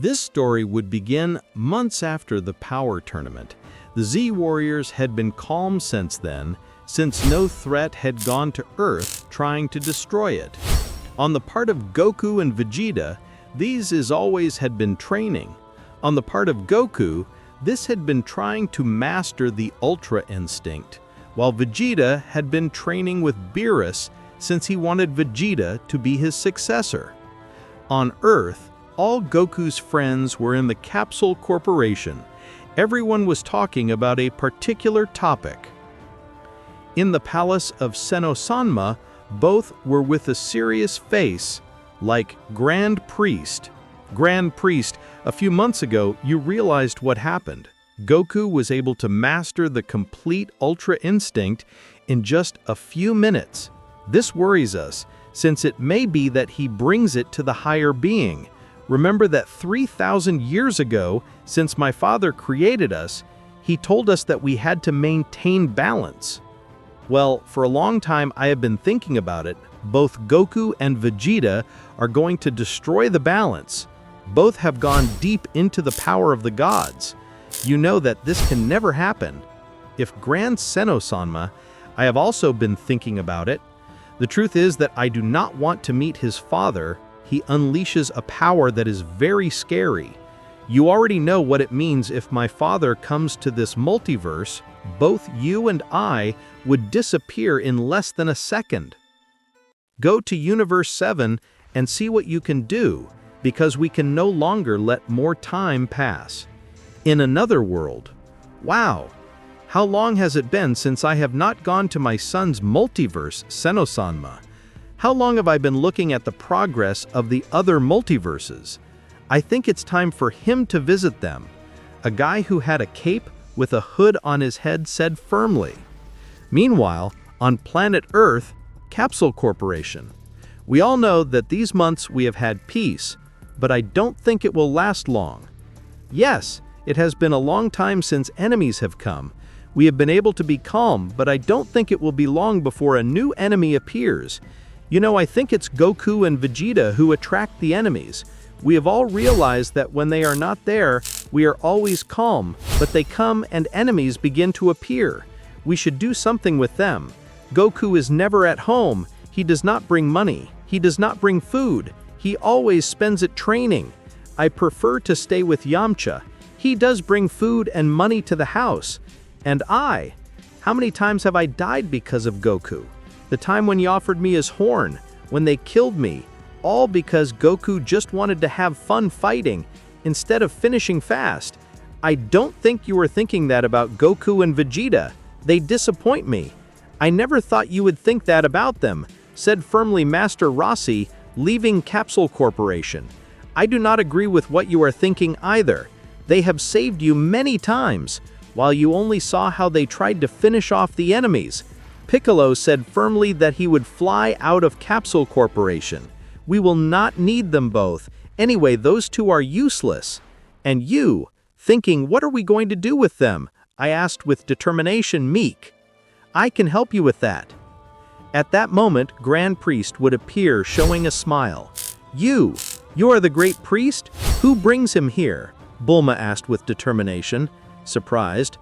This story would begin months after the Power Tournament. The Z Warriors had been calm since then, since no threat had gone to Earth trying to destroy it. On the part of Goku and Vegeta, these as always had been training. On the part of Goku, this had been trying to master the Ultra Instinct, while Vegeta had been training with Beerus since he wanted Vegeta to be his successor. On Earth, all Goku's friends were in the Capsule Corporation. Everyone was talking about a particular topic. In the palace of Senno-sanma, both were with a serious face, like Grand Priest. Grand Priest, a few months ago, you realized what happened. Goku was able to master the complete Ultra Instinct in just a few minutes. This worries us, since it may be that he brings it to the higher being. Remember that 3,000 years ago, since my father created us, he told us that we had to maintain balance. Well, for a long time I have been thinking about it. Both Goku and Vegeta are going to destroy the balance. Both have gone deep into the power of the gods. You know that this can never happen. If Grand Senno-sanma, I have also been thinking about it. The truth is that I do not want to meet his father. He unleashes a power that is very scary. You already know what it means if my father comes to this multiverse. Both you and I would disappear in less than a second. Go to Universe 7 and see what you can do, because we can no longer let more time pass. In another world. Wow! How long has it been since I have not gone to my son's multiverse, Senno-sanma? How long have I been looking at the progress of the other multiverses? I think it's time for him to visit them. A guy who had a cape with a hood on his head said firmly. Meanwhile, on planet Earth, Capsule Corporation. We all know that these months we have had peace, but I don't think it will last long. Yes, it has been a long time since enemies have come. We have been able to be calm, but I don't think it will be long before a new enemy appears. You know, I think it's Goku and Vegeta who attract the enemies. We have all realized that when they are not there, we are always calm, but they come and enemies begin to appear. We should do something with them. Goku is never at home. He does not bring money. He does not bring food. He always spends it training. I prefer to stay with Yamcha. He does bring food and money to the house. And how many times have I died because of Goku? The time when he offered me his horn, when they killed me, all because Goku just wanted to have fun fighting instead of finishing fast. I don't think you were thinking that about Goku and Vegeta. They disappoint me. I never thought you would think that about them, said firmly Master Rossi, leaving Capsule Corporation. I do not agree with what you are thinking either. They have saved you many times, while you only saw how they tried to finish off the enemies. Piccolo said firmly that he would fly out of Capsule Corporation. We will not need them both. Anyway, those two are useless. And you, thinking, what are we going to do with them? I asked with determination, meek. I can help you with that. At that moment, Grand Priest would appear, showing a smile. You are the Great Priest? Who brings him here? Bulma asked with determination, surprised.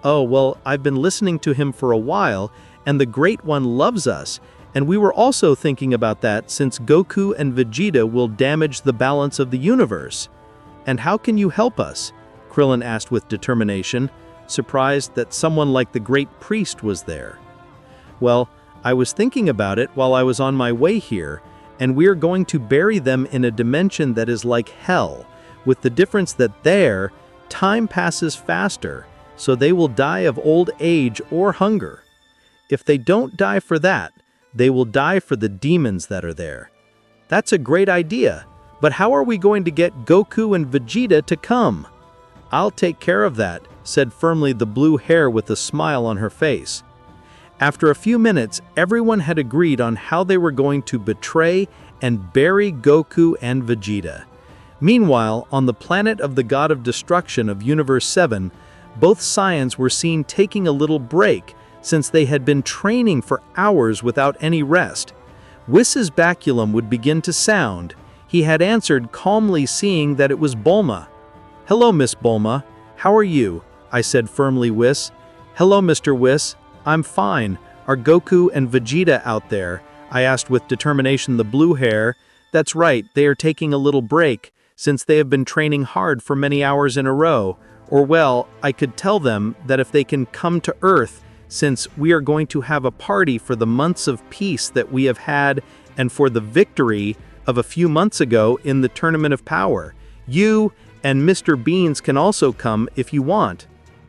Oh, well, I've been listening to him for a while, and the Great One loves us, and we were also thinking about that since Goku and Vegeta will damage the balance of the universe. And how can you help us? Krillin asked with determination, surprised that someone like the Great Priest was there. Well, I was thinking about it while I was on my way here, and we're going to bury them in a dimension that is like hell, with the difference that there, time passes faster, so they will die of old age or hunger. If they don't die for that, they will die for the demons that are there. That's a great idea, but how are we going to get Goku and Vegeta to come? I'll take care of that, said firmly the blue hair with a smile on her face. After a few minutes, everyone had agreed on how they were going to betray and bury Goku and Vegeta. Meanwhile, on the planet of the God of Destruction of Universe 7, both Saiyans were seen taking a little break since they had been training for hours without any rest. Whis' baculum would begin to sound. He had answered calmly, seeing that it was Bulma. "Hello, Miss Bulma. How are you?" I said firmly. "Whis." "Hello, Mr. Whis. I'm fine. Are Goku and Vegeta out there?" I asked with determination. The blue hair. "That's right, they are taking a little break, since they have been training hard for many hours in a row. Or well, I could tell them that if they can come to Earth, since we are going to have a party for the months of peace that we have had and for the victory of a few months ago in the Tournament of Power. You and Mr. Beans can also come if you want."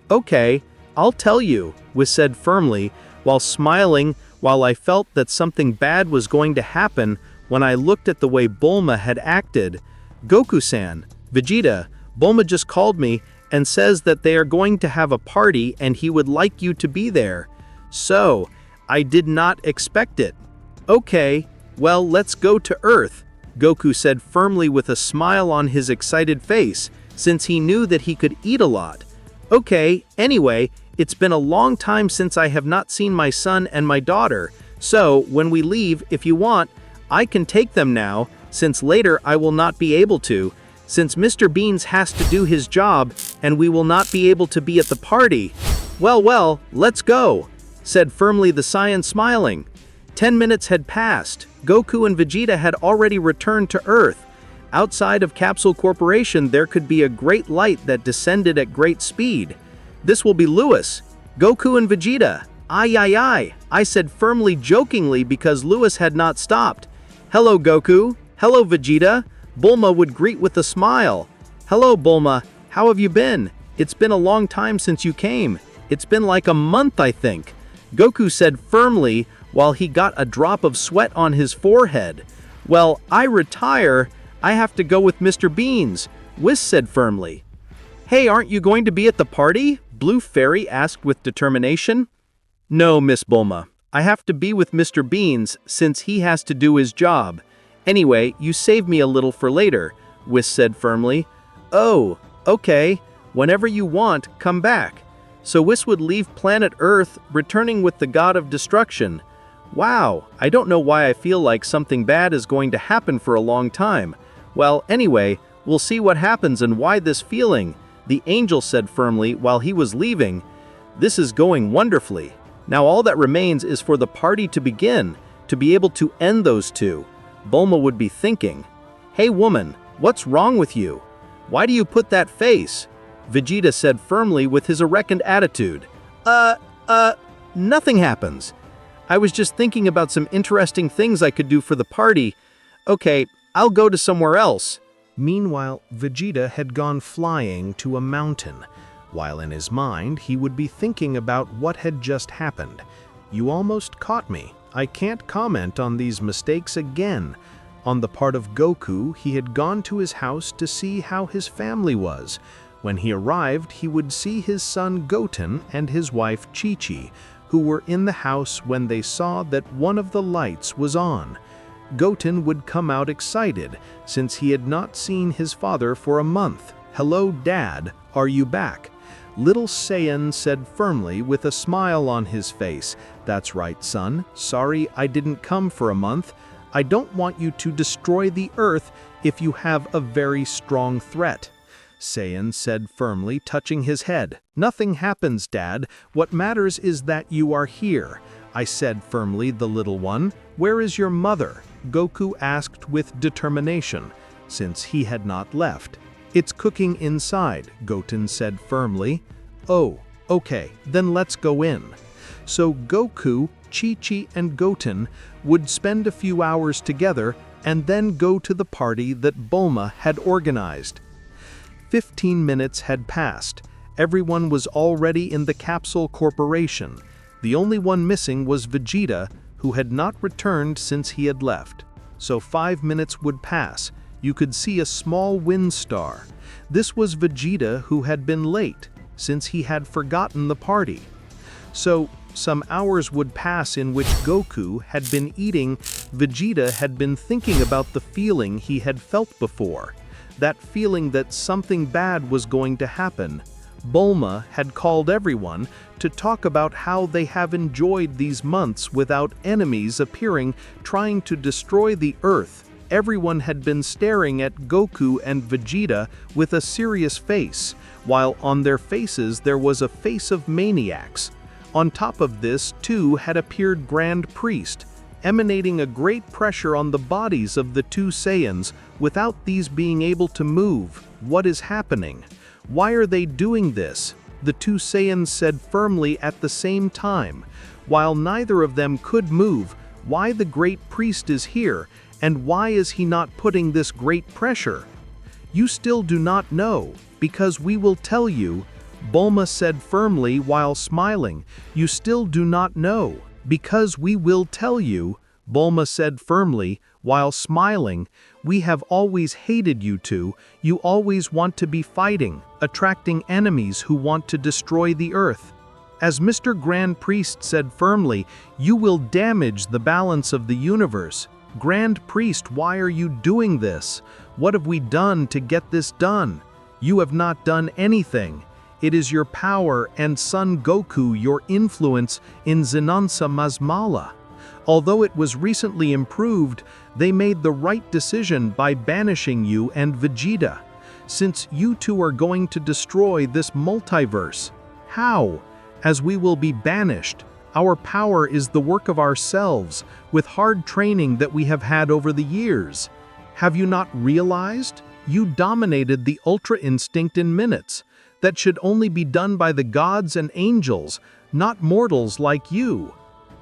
"Okay, I'll tell you," Whis said firmly, while smiling, while I felt that something bad was going to happen when I looked at the way Bulma had acted. "Goku-san, Vegeta, Bulma just called me and says that they are going to have a party and he would like you to be there. So, I did not expect it." "Okay, well, let's go to Earth," Goku said firmly with a smile on his excited face, since he knew that he could eat a lot. "Okay, anyway, it's been a long time since I have not seen my son and my daughter, so when we leave, if you want, I can take them now, since later I will not be able to, since Mr. Beans has to do his job and we will not be able to be at the party." Well, let's go," said firmly the Saiyan, smiling. 10 minutes had passed. Goku and Vegeta had already returned to Earth. Outside of Capsule Corporation, there could be a great light that descended at great speed. "This will be Lewis, Goku and Vegeta. Aye, I said firmly, jokingly, because Lewis had not stopped. "Hello, Goku. Hello, Vegeta," Bulma would greet with a smile. "Hello, Bulma. How have you been? It's been a long time since you came. It's been like a month, I think," Goku said firmly, while he got a drop of sweat on his forehead. "Well, I retire. I have to go with Mr. Beans," Whis said firmly. "Hey, aren't you going to be at the party?" Blue Fairy asked with determination. "No, Miss Bulma. I have to be with Mr. Beans since he has to do his job. Anyway, you save me a little for later," Whis said firmly. "Oh, okay. Whenever you want, come back." So Whis would leave planet Earth, returning with the God of Destruction. Wow, I don't know why I feel like something bad is going to happen for a long time. Well, anyway, we'll see what happens and why this feeling, the angel said firmly while he was leaving. "This is going wonderfully. Now all that remains is for the party to begin, to be able to end those two," Bulma would be thinking. "Hey woman, what's wrong with you? Why do you put that face?" Vegeta said firmly with his erect attitude. Nothing happens. I was just thinking about some interesting things I could do for the party. Okay, I'll go to somewhere else." Meanwhile, Vegeta had gone flying to a mountain, while in his mind he would be thinking about what had just happened. "You almost caught me. I can't comment on these mistakes again." On the part of Goku, he had gone to his house to see how his family was. When he arrived, he would see his son Goten and his wife Chi-Chi, who were in the house when they saw that one of the lights was on. Goten would come out excited, since he had not seen his father for a month. "Hello, Dad, are you back?" Little Saiyan said firmly with a smile on his face. "That's right, son. Sorry I didn't come for a month. I don't want you to destroy the Earth if you have a very strong threat." Saiyan said firmly, touching his head. "Nothing happens, Dad. What matters is that you are here." I said firmly, the little one. "Where is your mother?" Goku asked with determination, since he had not left. "It's cooking inside," Goten said firmly. "Oh, okay, then let's go in." So Goku, Chi-Chi, and Goten would spend a few hours together and then go to the party that Bulma had organized. 15 minutes had passed. Everyone was already in the Capsule Corporation. The only one missing was Vegeta, who had not returned since he had left. So 5 minutes would pass. You could see a small wind star. This was Vegeta, who had been late, since he had forgotten the party. So some hours would pass in which Goku had been eating. Vegeta had been thinking about the feeling he had felt before. That feeling that something bad was going to happen. Bulma had called everyone to talk about how they have enjoyed these months without enemies appearing, trying to destroy the Earth. everyone had been staring at Goku and Vegeta with a serious face, while on their faces there was a face of maniacs. On top of this, too, had appeared Grand Priest, emanating a great pressure on the bodies of the two Saiyans without these being able to move. What is happening? Why are they doing this? The two Saiyans said firmly at the same time. While neither of them could move, why the great priest is here, and why is he not putting this great pressure? You still do not know, because we will tell you, Bulma said firmly while smiling. You still do not know, because we will tell you, Bulma said firmly while smiling. We have always hated you two. You always want to be fighting, attracting enemies who want to destroy the earth. As Mr. Grand Priest said firmly, you will damage the balance of the universe. Grand Priest, why are you doing this? What have we done to get this done? You have not done anything. It is your power and Son Goku, your influence in Zenonsa Mazmala. Although it was recently improved, they made the right decision by banishing you and Vegeta, since you two are going to destroy this multiverse. How? As we will be banished. Our power is the work of ourselves, with hard training that we have had over the years. Have you not realized? You dominated the Ultra Instinct in minutes. That should only be done by the gods and angels, not mortals like you.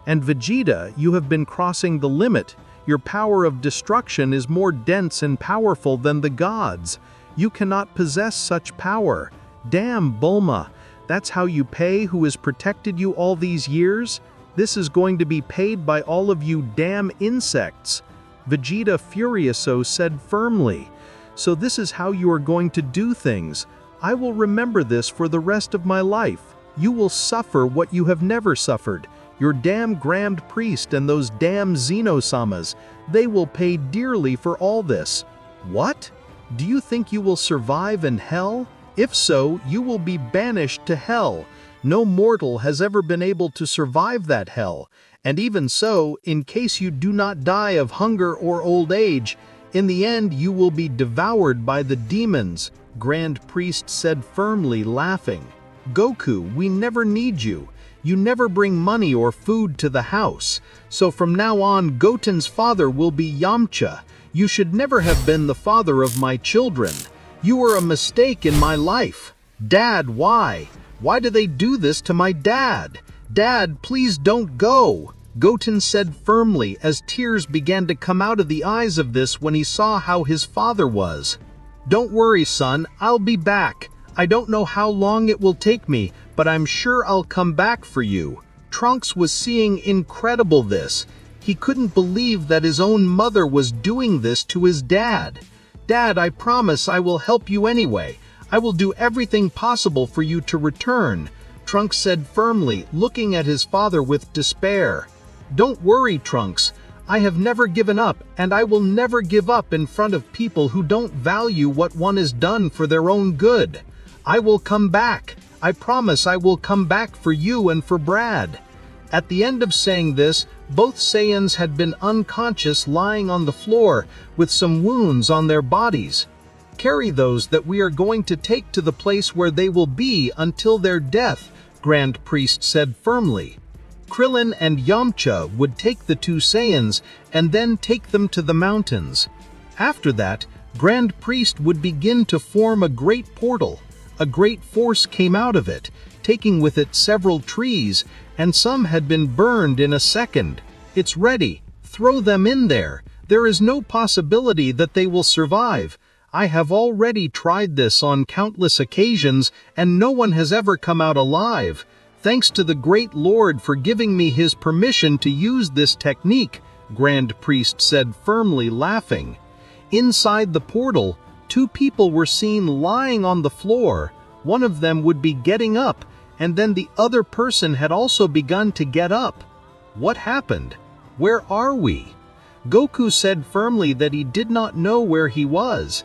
And Vegeta, you have been crossing the limit. Your power of destruction is more dense and powerful than the gods. You cannot possess such power. Damn, Bulma. That's how you pay who has protected you all these years? This is going to be paid by all of you damn insects. Vegeta Furioso said firmly. So this is how you are going to do things. I will remember this for the rest of my life. You will suffer what you have never suffered. Your damn Grand Priest and those damn Xenosamas, they will pay dearly for all this. What? Do you think you will survive in hell? If so, you will be banished to hell. No mortal has ever been able to survive that hell. And even so, in case you do not die of hunger or old age, in the end you will be devoured by the demons, Grand Priest said firmly, laughing. Goku, we never need you. You never bring money or food to the house. So from now on, Goten's father will be Yamcha. You should never have been the father of my children. You were a mistake in my life. Dad, why? Why do they do this to my dad? Dad, please don't go. Goten said firmly as tears began to come out of the eyes of this when he saw how his father was. Don't worry, son, I'll be back. I don't know how long it will take me, but I'm sure I'll come back for you. Trunks was seeing incredible this. He couldn't believe that his own mother was doing this to his dad. Dad, I promise I will help you anyway. I will do everything possible for you to return, Trunks said firmly, looking at his father with despair. Don't worry, Trunks. I have never given up, and I will never give up in front of people who don't value what one has done for their own good. I will come back. I promise I will come back for you and for Brad. At the end of saying this, both Saiyans had been unconscious, lying on the floor with some wounds on their bodies. Carry those that we are going to take to the place where they will be until their death, Grand Priest said firmly. Krillin and Yamcha would take the two Saiyans and then take them to the mountains. After that, Grand Priest would begin to form a great portal. A great force came out of it, taking with it several trees, and some had been burned in a second. It's ready. Throw them in there. There is no possibility that they will survive. I have already tried this on countless occasions, and no one has ever come out alive. Thanks to the great Lord for giving me his permission to use this technique, Grand Priest said firmly, laughing. Inside the portal, two people were seen lying on the floor. One of them would be getting up, and then the other person had also begun to get up. What happened? Where are we? Goku said firmly that he did not know where he was.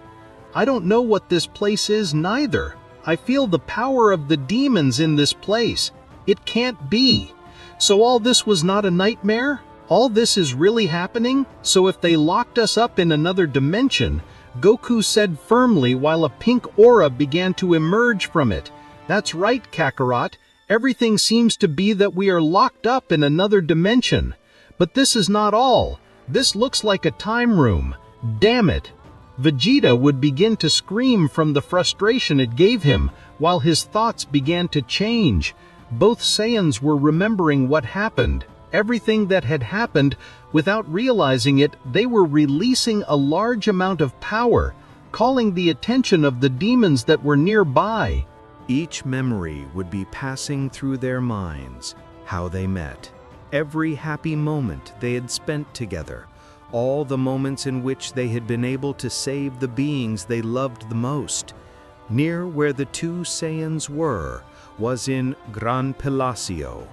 I don't know what this place is neither. I feel the power of the demons in this place. It can't be. So all this was not a nightmare? All this is really happening? So if they locked us up in another dimension, Goku said firmly while a pink aura began to emerge from it. That's right, Kakarot. Everything seems to be that we are locked up in another dimension. But this is not all. This looks like a time room. Damn it. Vegeta would begin to scream from the frustration it gave him, while his thoughts began to change. Both Saiyans were remembering what happened, everything that had happened. Without realizing it, they were releasing a large amount of power, calling the attention of the demons that were nearby. Each memory would be passing through their minds, how they met, every happy moment they had spent together, all the moments in which they had been able to save the beings they loved the most. Near where the two Saiyans were was in Gran Palacio.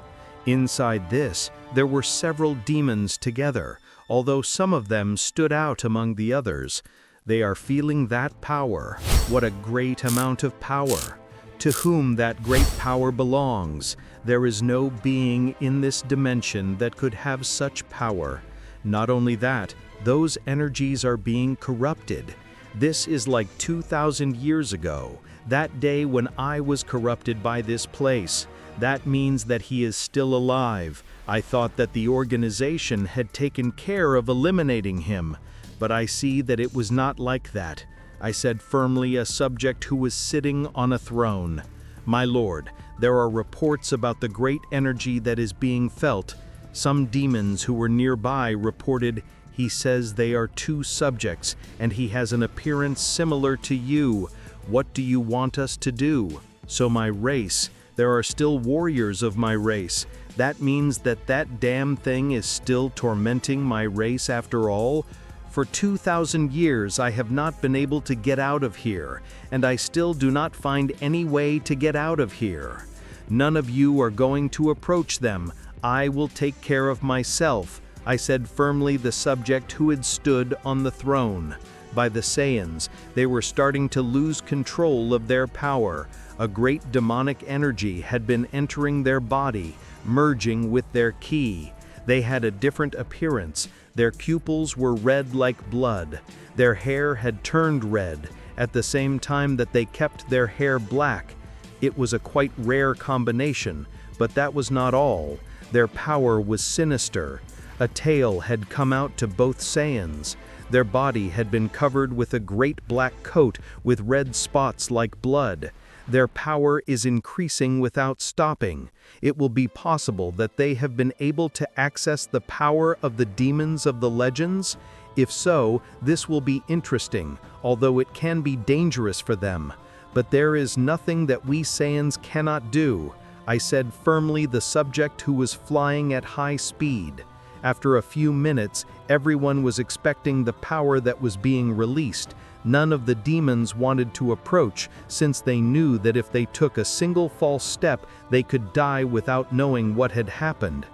Inside this, there were several demons together, although some of them stood out among the others. They are feeling that power. What a great amount of power! To whom that great power belongs, there is no being in this dimension that could have such power. Not only that, those energies are being corrupted. This is like 2,000 years ago, that day when I was corrupted by this place. That means that he is still alive. I thought that the organization had taken care of eliminating him, but I see that it was not like that. I said firmly, a subject who was sitting on a throne. My lord, there are reports about the great energy that is being felt. Some demons who were nearby reported he says they are two subjects and he has an appearance similar to you. What do you want us to do? So my race, there are still warriors of my race. That means that that damn thing is still tormenting my race after all? For 2,000 years I have not been able to get out of here, and I still do not find any way to get out of here. None of you are going to approach them. I will take care of myself, I said firmly, the subject who had stood on the throne. By the Saiyans, they were starting to lose control of their power. A great demonic energy had been entering their body, merging with their ki. They had a different appearance. Their pupils were red like blood. Their hair had turned red, at the same time that they kept their hair black. It was a quite rare combination, but that was not all. Their power was sinister. A tail had come out to both Saiyans. Their body had been covered with a great black coat with red spots like blood. Their power is increasing without stopping. It will be possible that they have been able to access the power of the demons of the legends. If so, this will be interesting, although it can be dangerous for them. But there is nothing that we Saiyans cannot do, I said firmly, the subject who was flying at high speed. After a few minutes, everyone was expecting the power that was being released. None of the demons wanted to approach, since they knew that if they took a single false step, they could die without knowing what had happened.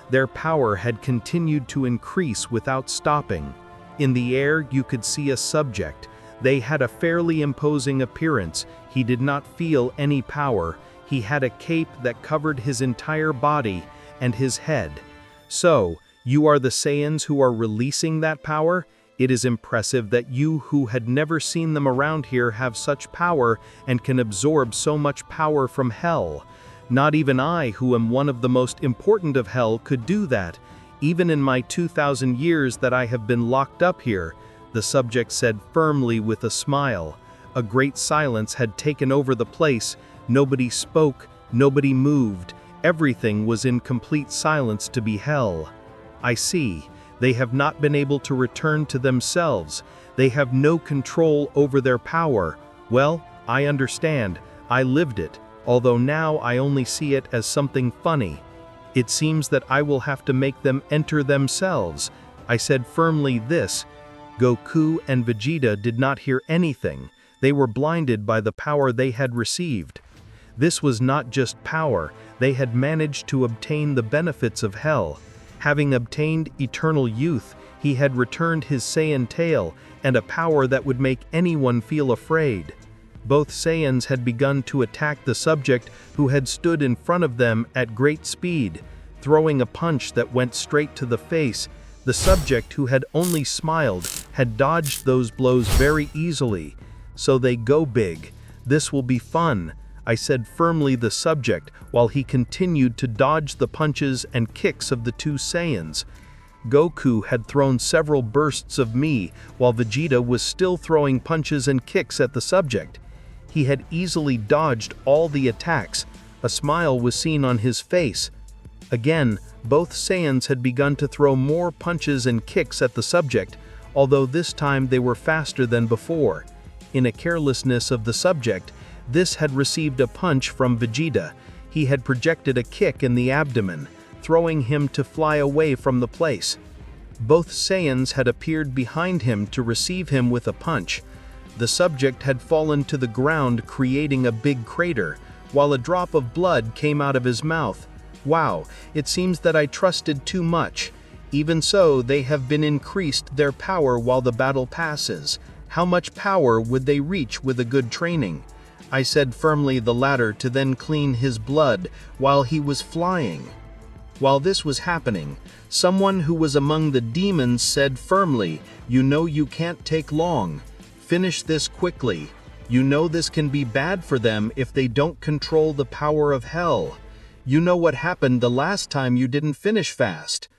Their power had continued to increase without stopping. In the air, you could see a subject. They had a fairly imposing appearance. He did not feel any power. He had a cape that covered his entire body and his head. So, you are the Saiyans who are releasing that power? It is impressive that you who had never seen them around here have such power and can absorb so much power from hell. Not even I, who am one of the most important of hell, could do that. Even in my 2,000 years that I have been locked up here, the subject said firmly with a smile. A great silence had taken over the place. Nobody spoke, nobody moved. Everything was in complete silence to be hell. I see. They have not been able to return to themselves. They have no control over their power. Well, I understand. I lived it, although now I only see it as something funny. It seems that I will have to make them enter themselves. I said firmly this. Goku and Vegeta did not hear anything. They were blinded by the power they had received. This was not just power. They had managed to obtain the benefits of hell. Having obtained eternal youth, he had returned his Saiyan tail and a power that would make anyone feel afraid. Both Saiyans had begun to attack the subject who had stood in front of them at great speed. throwing a punch that went straight to the face. The subject, who had only smiled, had dodged those blows very easily. "So they go big. This will be fun," I said firmly the subject, while he continued to dodge the punches and kicks of the two Saiyans. Goku had thrown several bursts of me, while Vegeta was still throwing punches and kicks at the subject. He had easily dodged all the attacks. A smile was seen on his face. Again, both Saiyans had begun to throw more punches and kicks at the subject, although this time they were faster than before. In a carelessness of the subject, this had received a punch from Vegeta. He had projected a kick in the abdomen, throwing him to fly away from the place. Both Saiyans had appeared behind him to receive him with a punch. The subject had fallen to the ground, creating a big crater, while a drop of blood came out of his mouth. Wow, it seems that I trusted too much. Even so, they have been increased their power while the battle passes. How much power would they reach with a good training? I said firmly the latter to then clean his blood while he was flying. While this was happening, someone who was among the demons said firmly, "You know you can't take long. Finish this quickly. You know this can be bad for them if they don't control the power of hell. You know what happened the last time you didn't finish fast.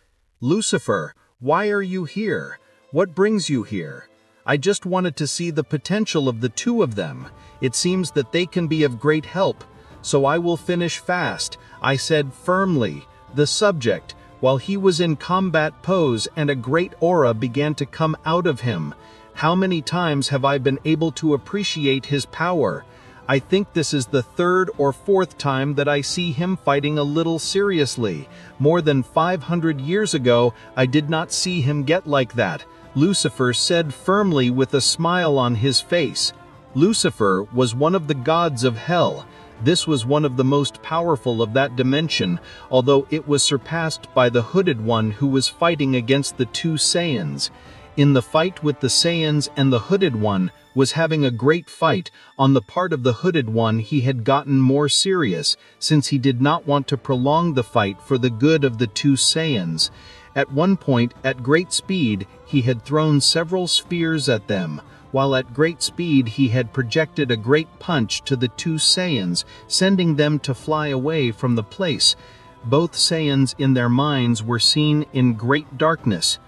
Lucifer, why are you here? What brings you here? I just wanted to see the potential of the two of them. It seems that they can be of great help, so I will finish fast," I said firmly. The subject, while he was in combat pose and a great aura began to come out of him. How many times have I been able to appreciate his power? I think this is the third or fourth time that I see him fighting a little seriously. More than 500 years ago, I did not see him get like that, Lucifer said firmly with a smile on his face. Lucifer was one of the gods of hell. This was one of the most powerful of that dimension, although it was surpassed by the hooded one who was fighting against the two Saiyans. In the fight with the Saiyans and the hooded one was having a great fight. On the part of the hooded one, he had gotten more serious, since he did not want to prolong the fight for the good of the two Saiyans. At one point, at great speed, he had thrown several spheres at them. While at great speed he had projected a great punch to the two Saiyans, sending them to fly away from the place. Both Saiyans in their minds were seen in great darkness.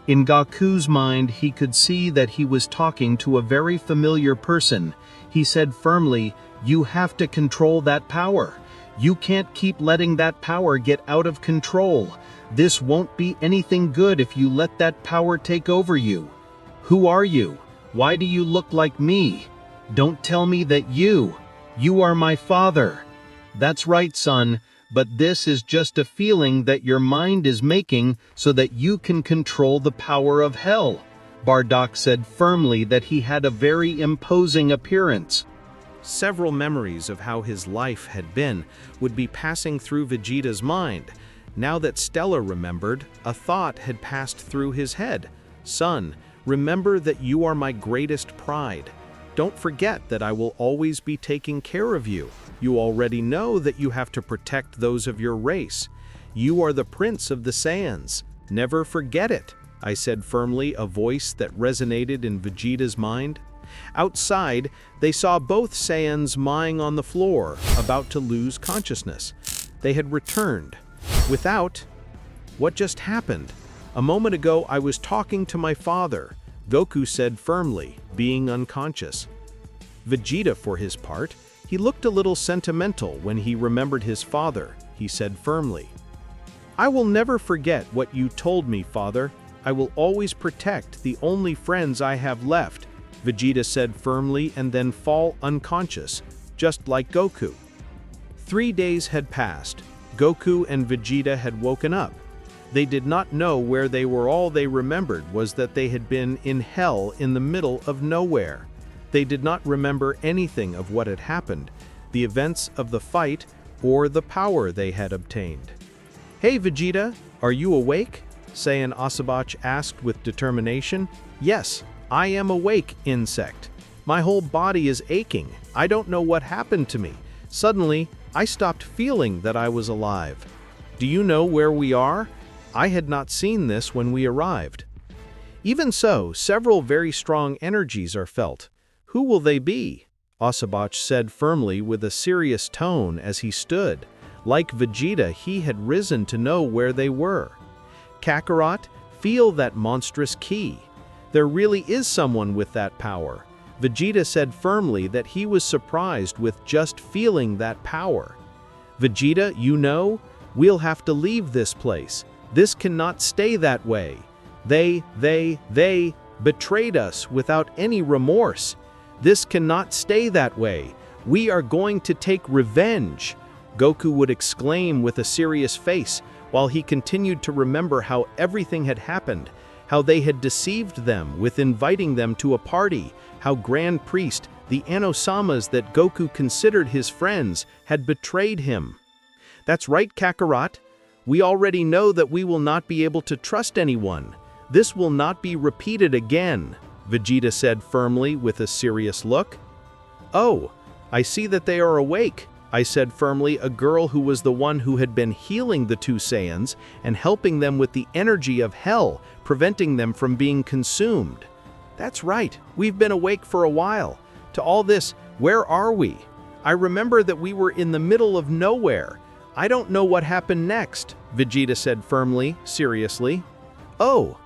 In Goku's mind, he could see that he was talking to a very familiar person. He said firmly, "You have to control that power. You can't keep letting that power get out of control. This won't be anything good if you let that power take over you. Who are you? Why do you look like me? Don't tell me that you are my father." "That's right, son, but this is just a feeling that your mind is making so that you can control the power of hell." Bardock said firmly that he had a very imposing appearance. Several memories of how his life had been would be passing through Vegeta's mind. Now that Stella remembered, a thought had passed through his head. "Son, remember that you are my greatest pride. Don't forget that I will always be taking care of you. You already know that you have to protect those of your race. You are the prince of the Saiyans. Never forget it," I said firmly, a voice that resonated in Vegeta's mind. Outside, they saw both Saiyans lying on the floor, about to lose consciousness. They had returned. Without, what just happened? "A moment ago I was talking to my father," Goku said firmly, being unconscious. Vegeta, for his part, he looked a little sentimental when he remembered his father. He said firmly, "I will never forget what you told me, father. I will always protect the only friends I have left," Vegeta said firmly, and then fall unconscious, just like Goku. 3 days had passed. Goku and Vegeta had woken up. They did not know where they were. All they remembered was that they had been in hell in the middle of nowhere. They did not remember anything of what had happened, the events of the fight, or the power they had obtained. "Hey Vegeta, are you awake?" Saiyan Asabach asked with determination. "Yes, I am awake, insect. My whole body is aching. I don't know what happened to me. Suddenly, I stopped feeling that I was alive." Do you know where we are? I had not seen this when we arrived. Even so, several very strong energies are felt. Who will they be? Osabach said firmly with a serious tone as he stood. Like Vegeta, he had risen to know where they were. Kakarot, feel that monstrous ki. There really is someone with that power. Vegeta said firmly that he was surprised with just feeling that power. Vegeta, you know, we'll have to leave this place. This cannot stay that way. They betrayed us without any remorse. This cannot stay that way. We are going to take revenge, Goku would exclaim with a serious face while he continued to remember how everything had happened, how they had deceived them with inviting them to a party, how Grand Priest, the Anosamas that Goku considered his friends, had betrayed him. That's right, Kakarot. We already know that we will not be able to trust anyone. This will not be repeated again, Vegeta said firmly with a serious look. Oh, I see that they are awake, I said firmly, a girl who was the one who had been healing the two Saiyans and helping them with the energy of hell, preventing them from being consumed. That's right, we've been awake for a while. To all this, where are we? I remember that we were in the middle of nowhere. I don't know what happened next, Vegeta said firmly, seriously. Oh,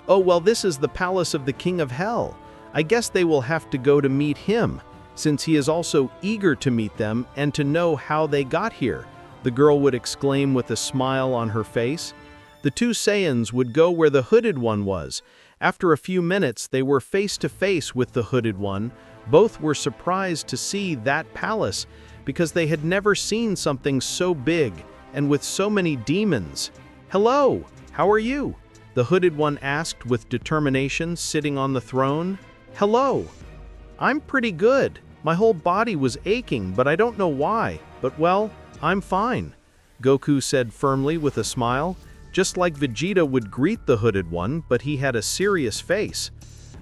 well, this is the palace of the King of Hell. I guess they will have to go to meet him, since he is also eager to meet them and to know how they got here, the girl would exclaim with a smile on her face. The two Saiyans would go where the Hooded One was. After a few minutes, they were face to face with the Hooded One. Both were surprised to see that palace because they had never seen something so big and with so many demons. Hello, how are you? The Hooded One asked with determination, sitting on the throne. Hello. I'm pretty good. My whole body was aching, but I don't know why. But well, I'm fine, Goku said firmly with a smile, just like Vegeta would greet the Hooded One, but he had a serious face.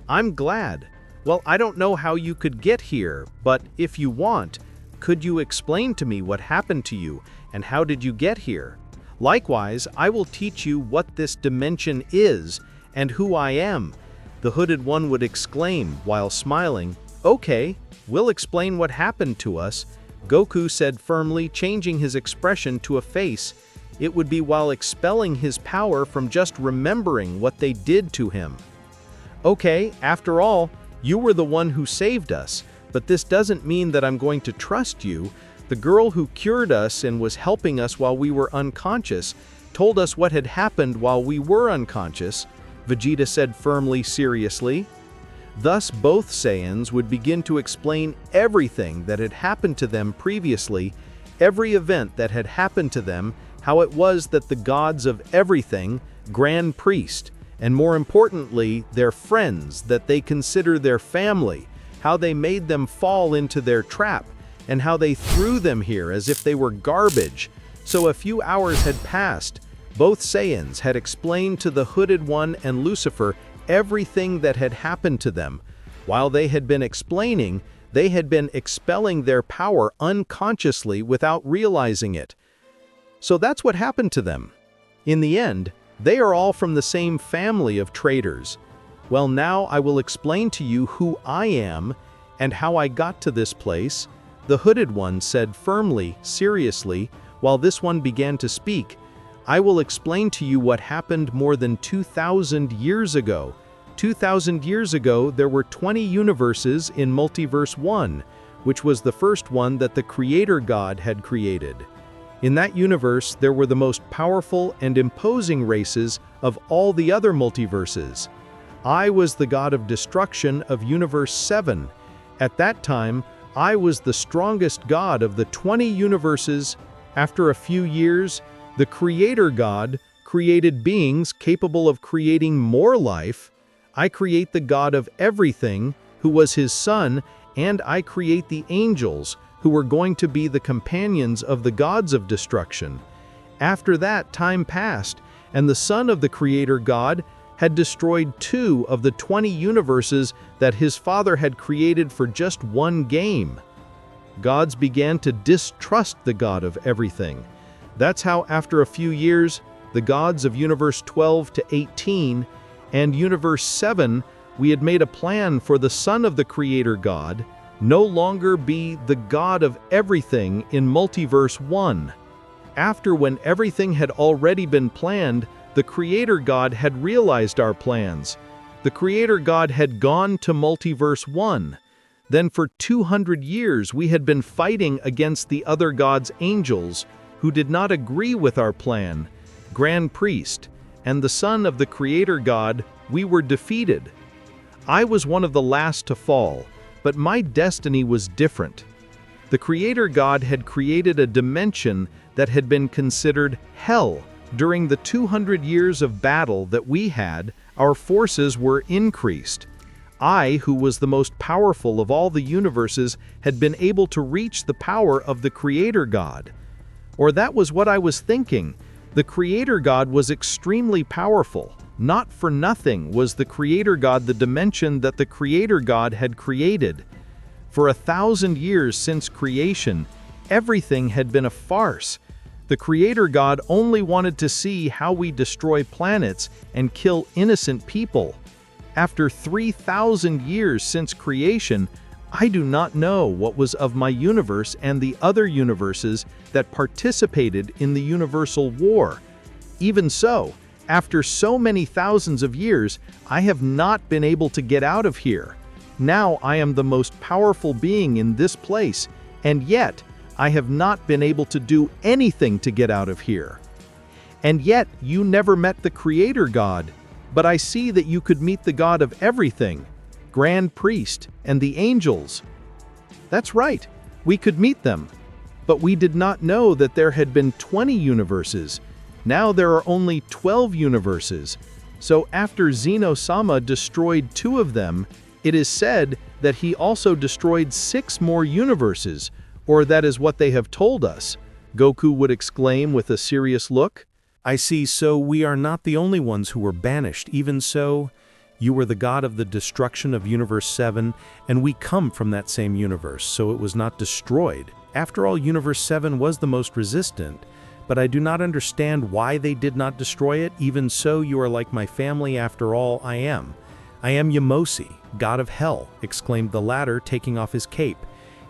I'm glad. Well, I don't know how you could get here, but if you want, could you explain to me what happened to you and how did you get here? Likewise, I will teach you what this dimension is and who I am, the Hooded One would exclaim while smiling. Okay, we'll explain what happened to us, Goku said firmly, changing his expression to a face. It would be while expelling his power from just remembering what they did to him. Okay, after all, you were the one who saved us, but this doesn't mean that I'm going to trust you. The girl who cured us and was helping us while we were unconscious told us what had happened while we were unconscious, Vegeta said firmly, seriously. Thus, both Saiyans would begin to explain everything that had happened to them previously, every event that had happened to them, how it was that the gods of everything, Grand Priest, and more importantly, their friends that they consider their family, how they made them fall into their trap, and how they threw them here as if they were garbage. So a few hours had passed. Both Saiyans had explained to the Hooded One and Lucifer everything that had happened to them. While they had been explaining, they had been expelling their power unconsciously without realizing it. So that's what happened to them. In the end, they are all from the same family of traitors. Well, now I will explain to you who I am and how I got to this place, the Hooded One said firmly, seriously, while this one began to speak. I will explain to you what happened more than 2,000 years ago. 2,000 years ago, there were 20 universes in Multiverse 1, which was the first one that the Creator God had created. In that universe, there were the most powerful and imposing races of all the other multiverses. I was the god of destruction of Universe 7. At that time, I was the strongest god of the 20 universes. After a few years, the Creator God created beings capable of creating more life. I create the God of everything, who was his son, and I create the angels, who were going to be the companions of the gods of destruction. After that, time passed, and the son of the Creator God had destroyed 2 of the 20 universes that his father had created for just one game. Gods began to distrust the God of everything. That's how, after a few years, the gods of Universe 12 to 18 and Universe 7, we had made a plan for the son of the Creator God no longer be the god of everything in Multiverse 1. After, when everything had already been planned, the Creator God had realized our plans. The Creator God had gone to Multiverse 1. Then for 200 years we had been fighting against the other gods' angels, who did not agree with our plan. Grand Priest, and the son of the Creator God, we were defeated. I was one of the last to fall, but my destiny was different. The Creator God had created a dimension that had been considered hell. During the 200 years of battle that we had, our forces were increased. I, who was the most powerful of all the universes, had been able to reach the power of the Creator God. Or that was what I was thinking. The Creator God was extremely powerful. Not for nothing was the Creator God the dimension that the Creator God had created. For 1,000 years since creation, everything had been a farce. The Creator God only wanted to see how we destroy planets and kill innocent people. After 3,000 years since creation, I do not know what was of my universe and the other universes that participated in the universal war. Even so, after so many thousands of years, I have not been able to get out of here. Now I am the most powerful being in this place, and yet I have not been able to do anything to get out of here. And yet you never met the Creator God, but I see that you could meet the God of everything, Grand Priest, and the angels. That's right, we could meet them. But we did not know that there had been 20 universes. Now there are only 12 universes. So after Zeno-sama destroyed 2 of them, it is said that he also destroyed 6 more universes, or that is what they have told us, Goku would exclaim with a serious look. I see, so we are not the only ones who were banished. Even so, you were the god of the destruction of Universe 7, and we come from that same universe, so it was not destroyed. After all, Universe 7 was the most resistant, but I do not understand why they did not destroy it. Even so, you are like my family after all. I am Yamosi, god of hell, exclaimed the latter, taking off his cape.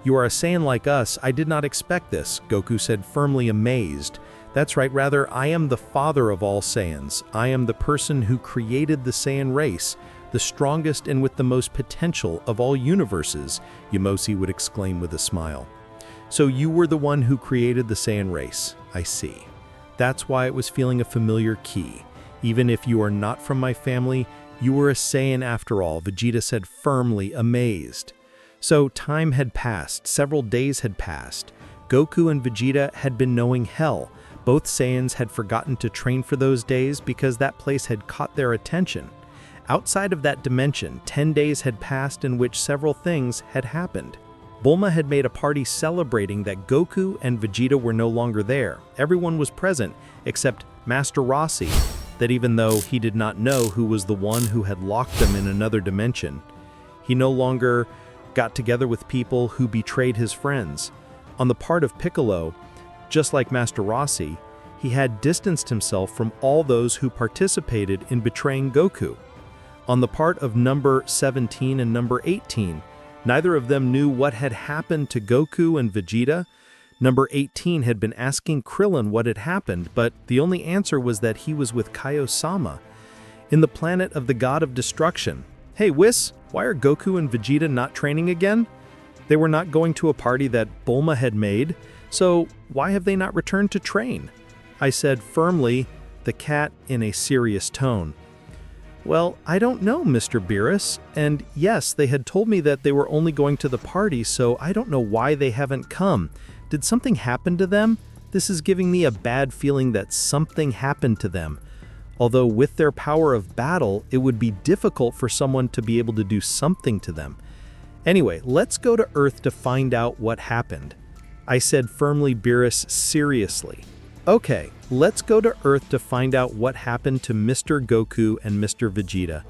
You are a Saiyan like us. I did not expect this, Goku said, firmly amazed. That's right, rather, I am the father of all Saiyans. I am the person who created the Saiyan race, the strongest and with the most potential of all universes, Yamosi would exclaim with a smile. So you were the one who created the Saiyan race, I see. That's why it was feeling a familiar key. Even if you are not from my family, you were a Saiyan after all, Vegeta said firmly, amazed. So time had passed, several days had passed. Goku and Vegeta had been knowing hell. Both Saiyans had forgotten to train for those days because that place had caught their attention. Outside of that dimension, 10 days had passed in which several things had happened. Bulma had made a party celebrating that Goku and Vegeta were no longer there. Everyone was present except Master Rossi, that even though he did not know who was the one who had locked them in another dimension, he no longer got together with people who betrayed his friends. On the part of Piccolo, just like Master Rossi, he had distanced himself from all those who participated in betraying Goku. On the part of number 17 and number 18, neither of them knew what had happened to Goku and Vegeta. Number 18 had been asking Krillin what had happened, but the only answer was that he was with Kaio-sama, in the planet of the god of destruction. Hey Whis, why are Goku and Vegeta not training again? They were not going to a party that Bulma had made, so why have they not returned to train? I said firmly, the cat in a serious tone. Well, I don't know, Mr. Beerus, and yes, they had told me that they were only going to the party, so I don't know why they haven't come. Did something happen to them? This is giving me a bad feeling that something happened to them. Although with their power of battle, it would be difficult for someone to be able to do something to them. Anyway, let's go to Earth to find out what happened. I said firmly, Beerus, seriously. Okay, let's go to Earth to find out what happened to Mr. Goku and Mr. Vegeta.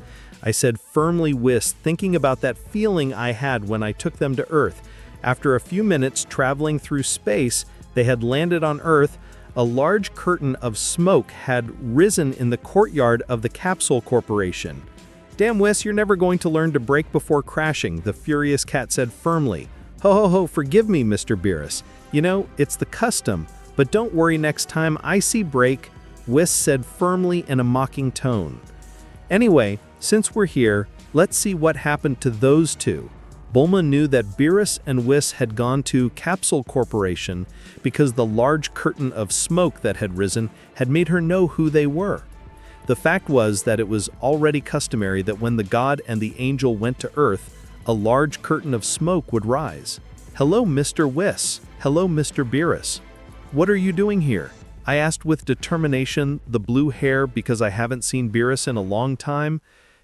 I said firmly, Whis, thinking about that feeling I had when I took them to Earth. After a few minutes traveling through space, they had landed on Earth. a large curtain of smoke had risen in the courtyard of the Capsule Corporation. "Damn, Whis, you're never going to learn to brake before crashing," the furious cat said firmly. "Ho ho ho, forgive me, Mr. Beerus. You know, it's the custom, but don't worry, next time I see brake," Whis said firmly in a mocking tone. "Anyway, since we're here, let's see what happened to those two." Bulma knew that Beerus and Whis had gone to Capsule Corporation because the large curtain of smoke that had risen had made her know who they were. The fact was that it was already customary that when the god and the angel went to Earth, a large curtain of smoke would rise. "Hello, Mr. Whis. Hello, Mr. Beerus. What are you doing here?" I asked with determination, the blue hair because I haven't seen Beerus in a long time.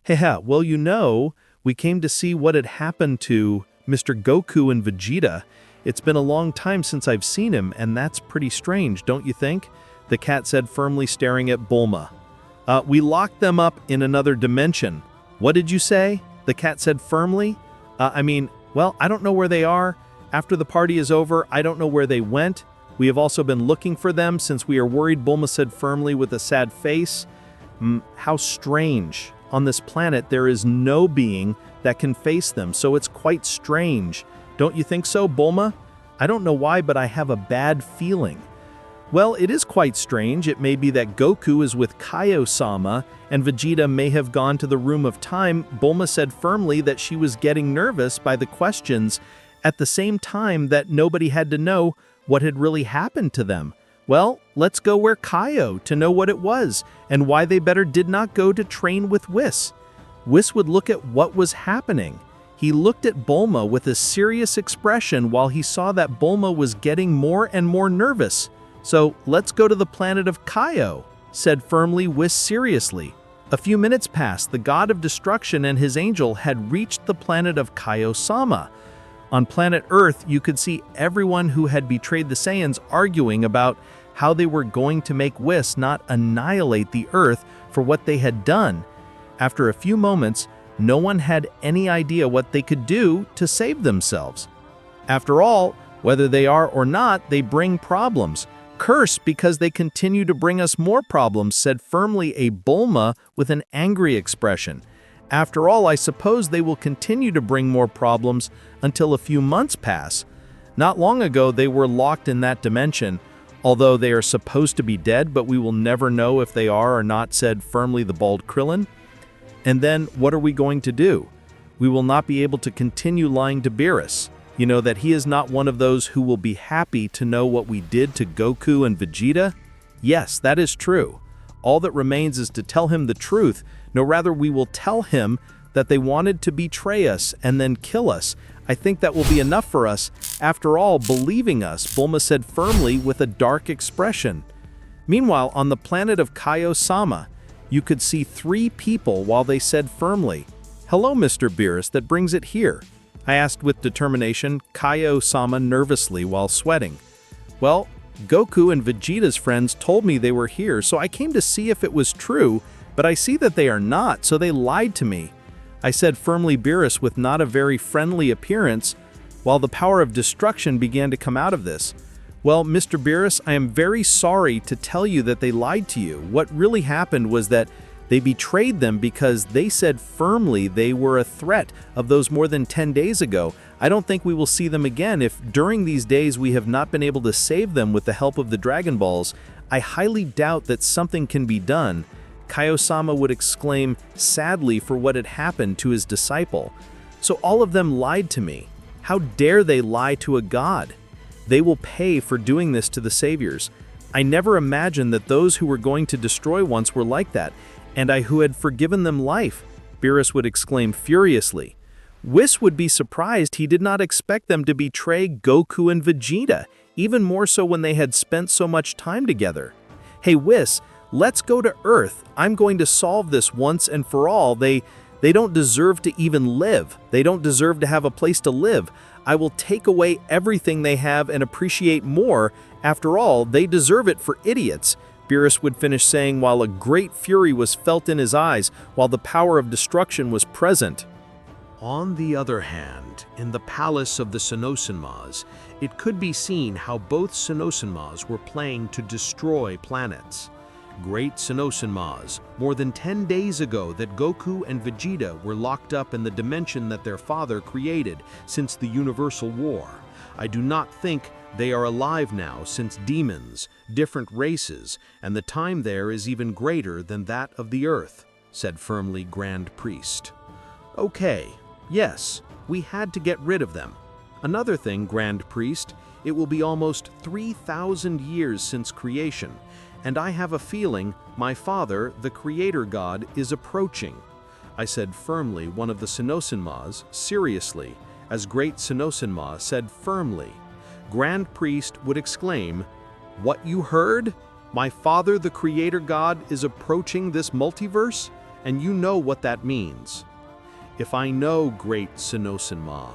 "Hehe, well, you know, we came to see what had happened to Mr. Goku and Vegeta. It's been a long time since I've seen him, and that's pretty strange, don't you think?" the cat said firmly, staring at Bulma. We locked them up in another dimension." "What did you say?" the cat said firmly. I don't know where they are. After the party is over, I don't know where they went. We have also been looking for them since we are worried," Bulma said firmly with a sad face. How strange. On this planet, there is no being that can face them, so it's quite strange. Don't you think so, Bulma? I don't know why, but I have a bad feeling." "Well, it is quite strange. It may be that Goku is with Kaio-sama, and Vegeta may have gone to the Room of Time." Bulma said firmly that she was getting nervous by the questions, at the same time that nobody had to know what had really happened to them. "Well, let's go where Kaio to know what it was, and why they better did not go to train with Whis." Whis would look at what was happening. He looked at Bulma with a serious expression while he saw that Bulma was getting more and more nervous. "So, let's go to the planet of Kaio," said firmly Whis seriously. A few minutes passed. The god of destruction and his angel had reached the planet of Kaio-sama. On planet Earth, you could see everyone who had betrayed the Saiyans arguing about how they were going to make Whis not annihilate the Earth for what they had done. After a few moments, no one had any idea what they could do to save themselves. "After all, whether they are or not, they bring problems. Curse because they continue to bring us more problems," said firmly a Bulma with an angry expression. "After all, I suppose they will continue to bring more problems until a few months pass. Not long ago, they were locked in that dimension, although they are supposed to be dead, but we will never know if they are or not," said firmly the bald Krillin. "And then, what are we going to do? We will not be able to continue lying to Beerus. You know that he is not one of those who will be happy to know what we did to Goku and Vegeta?" "Yes, that is true. All that remains is to tell him the truth. No, rather, we will tell him that they wanted to betray us and then kill us. I think that will be enough for us. After all, believing us," Bulma said firmly with a dark expression. Meanwhile, on the planet of Kaio-sama, you could see 3 people while they said firmly, "Hello, Mr. Beerus, that brings it here?" I asked with determination, Kaio-sama nervously while sweating. "Well, Goku and Vegeta's friends told me they were here, so I came to see if it was true, but I see that they are not, so they lied to me," I said firmly Beerus with not a very friendly appearance, while the power of destruction began to come out of this. "Well, Mr. Beerus, I am very sorry to tell you that they lied to you. What really happened was that they betrayed them because they said firmly they were a threat of those more than 10 days ago. I don't think we will see them again if during these days we have not been able to save them with the help of the Dragon Balls. I highly doubt that something can be done," Kaio-sama would exclaim sadly for what had happened to his disciple. "So all of them lied to me. How dare they lie to a god? They will pay for doing this to the saviors. I never imagined that those who were going to destroy once were like that, and I who had forgiven them life," Beerus would exclaim furiously. Whis would be surprised. He did not expect them to betray Goku and Vegeta, even more so when they had spent so much time together. "Hey Whis, let's go to Earth. I'm going to solve this once and for all. They don't deserve to even live. They don't deserve to have a place to live. I will take away everything they have and appreciate more. After all, they deserve it for idiots," Beerus would finish saying while a great fury was felt in his eyes while the power of destruction was present. On the other hand, in the palace of the Sanosenmas, it could be seen how both Sanosenmas were playing to destroy planets. Great Sanosenmas, more than 10 days ago that Goku and Vegeta were locked up in the dimension that their father created since the Universal War. I do not think they are alive now, since demons, different races, and the time there is even greater than that of the Earth, said firmly Grand Priest. Okay, yes, we had to get rid of them. Another thing, Grand Priest, it will be almost 3,000 years since creation, and I have a feeling my father, the Creator God, is approaching. I said firmly, one of the Sanosenmas, seriously, as Great Sanosenma said firmly. Grand Priest would exclaim, "What you heard? My father, the Creator God, is approaching this multiverse? And you know what that means." If I know, Great Sanosenma.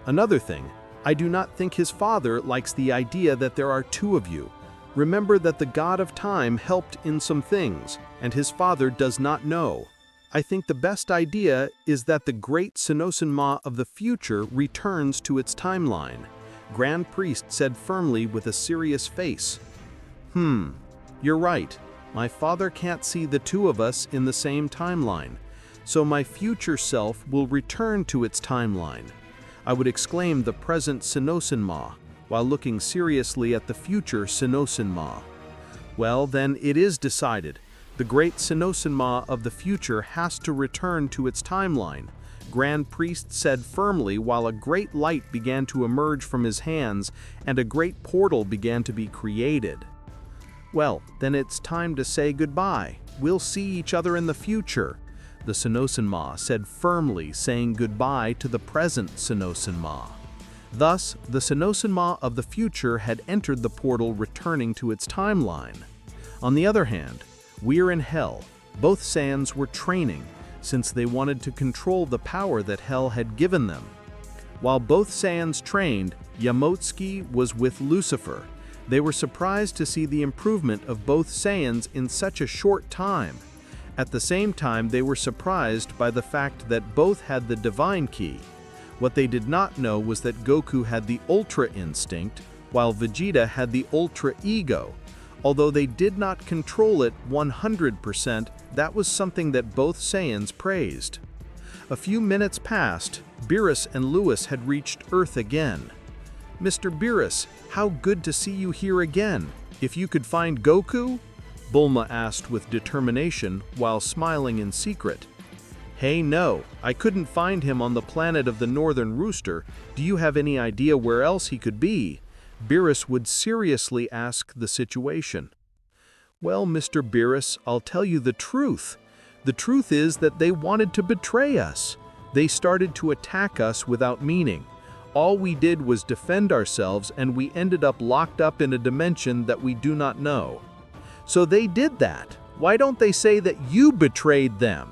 Another thing, I do not think his father likes the idea that there are two of you. Remember that the God of Time helped in some things, and his father does not know. I think the best idea is that the Great Sanosenma of the future returns to its timeline. Grand Priest said firmly with a serious face. You're right. My father can't see the two of us in the same timeline, so my future self will return to its timeline. I would exclaim the present Sanosenma, while looking seriously at the future Sanosenma. Well, then it is decided. The Great Sanosenma of the future has to return to its timeline, Grand Priest said firmly, while a great light began to emerge from his hands and a great portal began to be created. Well, then it's time to say goodbye. We'll see each other in the future, the Sanosenma said firmly, saying goodbye to the present Sanosenma. Thus, the Sanosenma of the future had entered the portal, returning to its timeline. On the other hand, we're in Hell. Both Saiyans were training, since they wanted to control the power that Hell had given them. While both Saiyans trained, Yamotsuki was with Lucifer. They were surprised to see the improvement of both Saiyans in such a short time. At the same time, they were surprised by the fact that both had the Divine Key. What they did not know was that Goku had the Ultra Instinct, while Vegeta had the Ultra Ego. Although they did not control it 100%, that was something that both Saiyans praised. A few minutes passed. Beerus and Lewis had reached Earth again. "Mr. Beerus, how good to see you here again. If you could find Goku?" Bulma asked with determination while smiling in secret. "Hey, no, I couldn't find him on the planet of the Northern Rooster. Do you have any idea where else he could be?" Beerus would seriously ask the situation. "Well, Mr. Beerus, I'll tell you the truth. The truth is that they wanted to betray us. They started to attack us without meaning. All we did was defend ourselves, and we ended up locked up in a dimension that we do not know." "So they did that. Why don't they say that you betrayed them?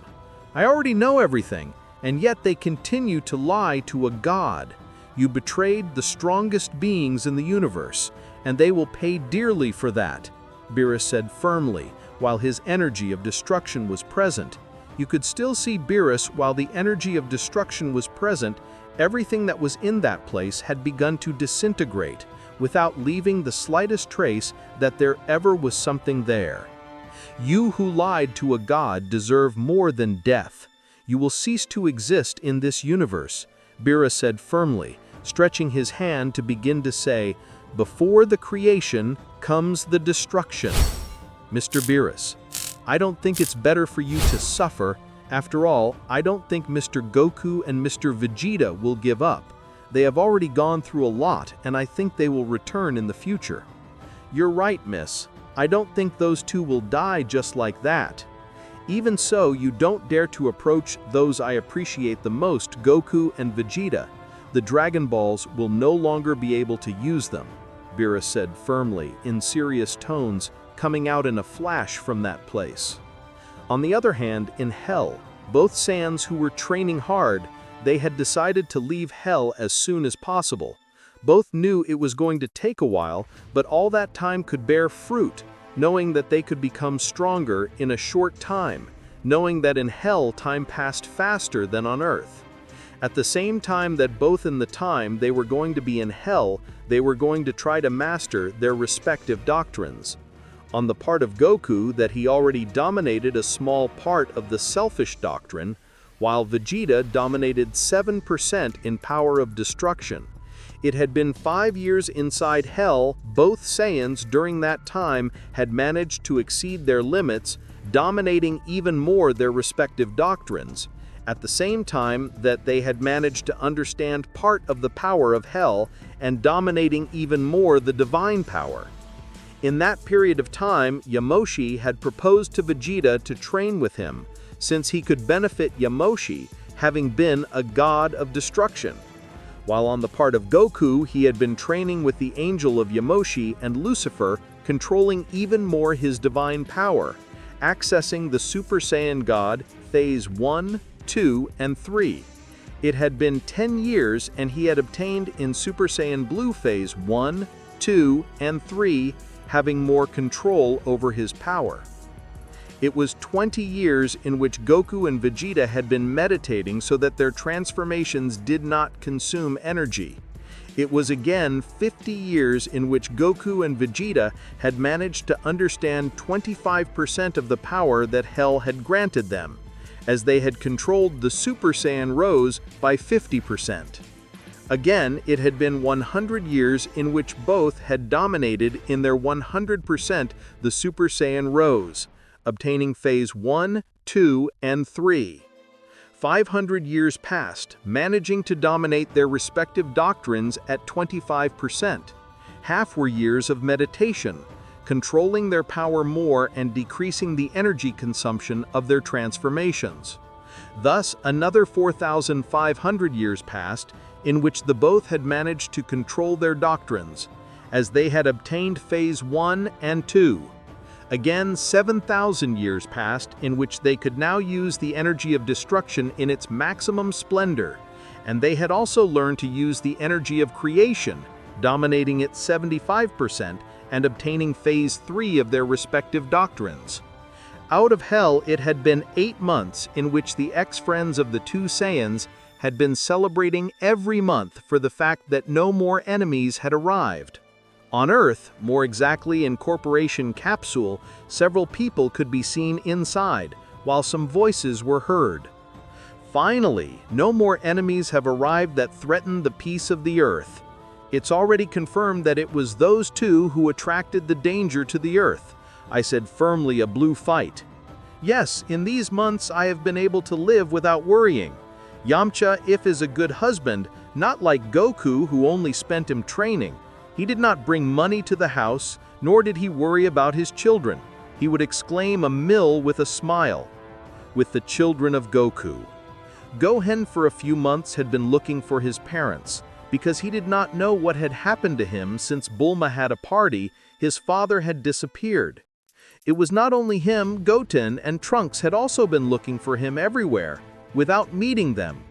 I already know everything, and yet they continue to lie to a god. You betrayed the strongest beings in the universe, and they will pay dearly for that," Beerus said firmly, while his energy of destruction was present. You could still see Beerus while the energy of destruction was present. Everything that was in that place had begun to disintegrate, without leaving the slightest trace that there ever was something there. "You who lied to a god deserve more than death. You will cease to exist in this universe," Beerus said firmly, stretching his hand to begin to say, "Before the creation comes the destruction." "Mr. Beerus, I don't think it's better for you to suffer. After all, I don't think Mr. Goku and Mr. Vegeta will give up. They have already gone through a lot, and I think they will return in the future." "You're right, miss. I don't think those two will die just like that. Even so, you don't dare to approach those I appreciate the most, Goku and Vegeta. The Dragon Balls will no longer be able to use them," Beerus said firmly, in serious tones, coming out in a flash from that place. On the other hand, in Hell, both Saiyans who were training hard, they had decided to leave Hell as soon as possible. Both knew it was going to take a while, but all that time could bear fruit, knowing that they could become stronger in a short time, knowing that in Hell time passed faster than on Earth. At the same time that both in the time they were going to be in hell, they were going to try to master their respective doctrines. On the part of Goku, that he already dominated a small part of the selfish doctrine, while Vegeta dominated 7% in power of destruction. It had been 5 years inside hell. Both Saiyans during that time had managed to exceed their limits, dominating even more their respective doctrines, at the same time that they had managed to understand part of the power of hell and dominating even more the divine power. In that period of time, Yamoshi had proposed to Vegeta to train with him, since he could benefit Yamoshi, having been a god of destruction. While on the part of Goku, he had been training with the angel of Yamoshi and Lucifer, controlling even more his divine power, accessing the Super Saiyan God, Phase 1, 2, and 3. It had been 10 years and he had obtained in Super Saiyan Blue Phase 1, 2, and 3, having more control over his power. It was 20 years in which Goku and Vegeta had been meditating so that their transformations did not consume energy. It was again 50 years in which Goku and Vegeta had managed to understand 25% of the power that Hell had granted them, as they had controlled the Super Saiyan Rose by 50%. Again, it had been 100 years in which both had dominated in their 100% the Super Saiyan Rose, obtaining Phase 1, 2, and 3. 500 years passed, managing to dominate their respective doctrines at 25%. Half were years of meditation, controlling their power more and decreasing the energy consumption of their transformations. Thus, another 4,500 years passed, in which the both had managed to control their doctrines, as they had obtained Phase 1 and 2. Again, 7,000 years passed in which they could now use the energy of destruction in its maximum splendor, and they had also learned to use the energy of creation, dominating it 75% and obtaining Phase 3 of their respective doctrines. Out of hell, it had been 8 months in which the ex-friends of the two Saiyans had been celebrating every month for the fact that no more enemies had arrived. On Earth, more exactly in Corporation Capsule, several people could be seen inside, while some voices were heard. Finally, no more enemies have arrived that threaten the peace of the Earth. It's already confirmed that it was those two who attracted the danger to the Earth. I said firmly, a blue fight. Yes, in these months I have been able to live without worrying. Yamcha, if is a good husband, not like Goku who only spent him training. He did not bring money to the house, nor did he worry about his children. He would exclaim a mill with a smile. With the children of Goku. Gohan for a few months had been looking for his parents, because he did not know what had happened to him since Bulma had a party. His father had disappeared. It was not only him, Goten and Trunks had also been looking for him everywhere, without meeting them.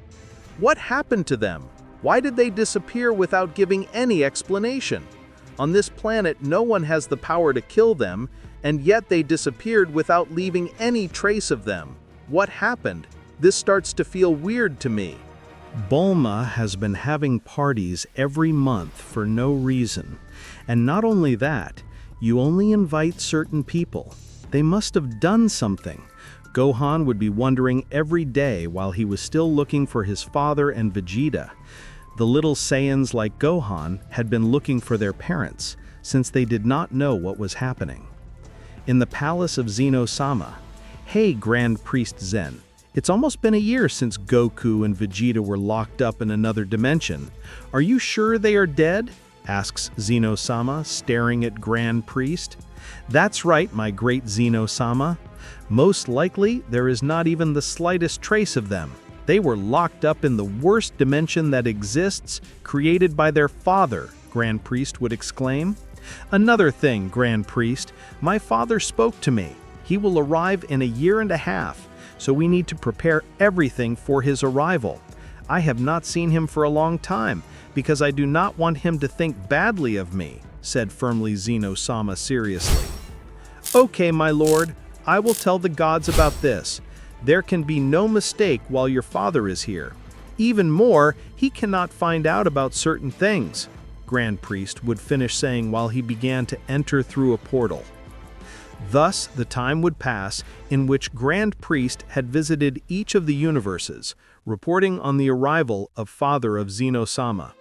What happened to them? Why did they disappear without giving any explanation? On this planet, no one has the power to kill them, and yet they disappeared without leaving any trace of them. What happened? This starts to feel weird to me. Bulma has been having parties every month for no reason. And not only that, you only invite certain people. They must have done something. Gohan would be wondering every day while he was still looking for his father and Vegeta. The little Saiyans like Gohan had been looking for their parents, since they did not know what was happening. In the palace of Zeno-sama, "Hey, Grand Priest Zen, it's almost been a year since Goku and Vegeta were locked up in another dimension. Are you sure they are dead?" asks Zeno-sama, staring at Grand Priest. "That's right, my great Zeno-sama. Most likely, there is not even the slightest trace of them. They were locked up in the worst dimension that exists, created by their father," Grand Priest would exclaim. "Another thing, Grand Priest, my father spoke to me. He will arrive in a year and a half, so we need to prepare everything for his arrival. I have not seen him for a long time, because I do not want him to think badly of me," said firmly Zeno-sama seriously. "Okay, my lord, I will tell the gods about this. There can be no mistake while your father is here. Even more, he cannot find out about certain things, Grand Priest would finish saying while he began to enter through a portal. Thus, the time would pass in which Grand Priest had visited each of the universes, reporting on the arrival of Father of Zeno-sama.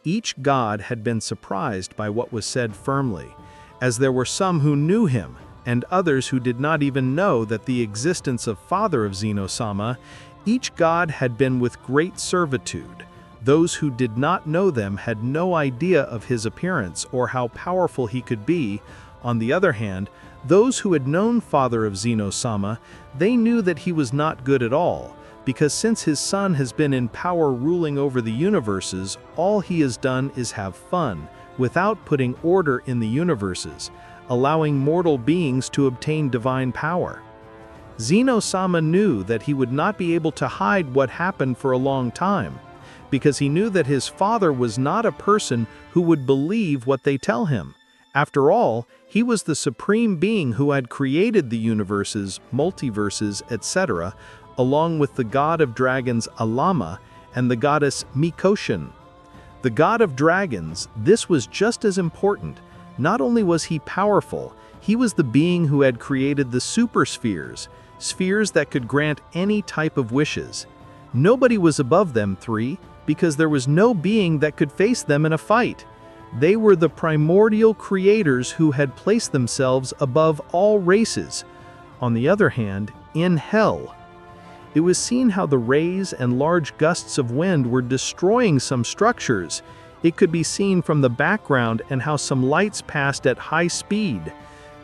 Each god had been surprised by what was said firmly, as there were some who knew him, and others who did not even know that the existence of Father of Zeno-sama. Each god had been with great servitude. Those who did not know them had no idea of his appearance or how powerful he could be. On the other hand, those who had known Father of Zeno-sama, they knew that he was not good at all, because since his son has been in power ruling over the universes, all he has done is have fun, without putting order in the universes, allowing mortal beings to obtain divine power. Zeno-sama knew that he would not be able to hide what happened for a long time, because he knew that his father was not a person who would believe what they tell him. After all, he was the supreme being who had created the universes, multiverses, etc., along with the god of dragons Alama and the goddess Mikoshin. The god of dragons, this was just as important. Not only was he powerful, he was the being who had created the super spheres, spheres that could grant any type of wishes. Nobody was above them three, because there was no being that could face them in a fight. They were the primordial creators who had placed themselves above all races. On the other hand, in hell, it was seen how the rays and large gusts of wind were destroying some structures. It could be seen from the background and how some lights passed at high speed.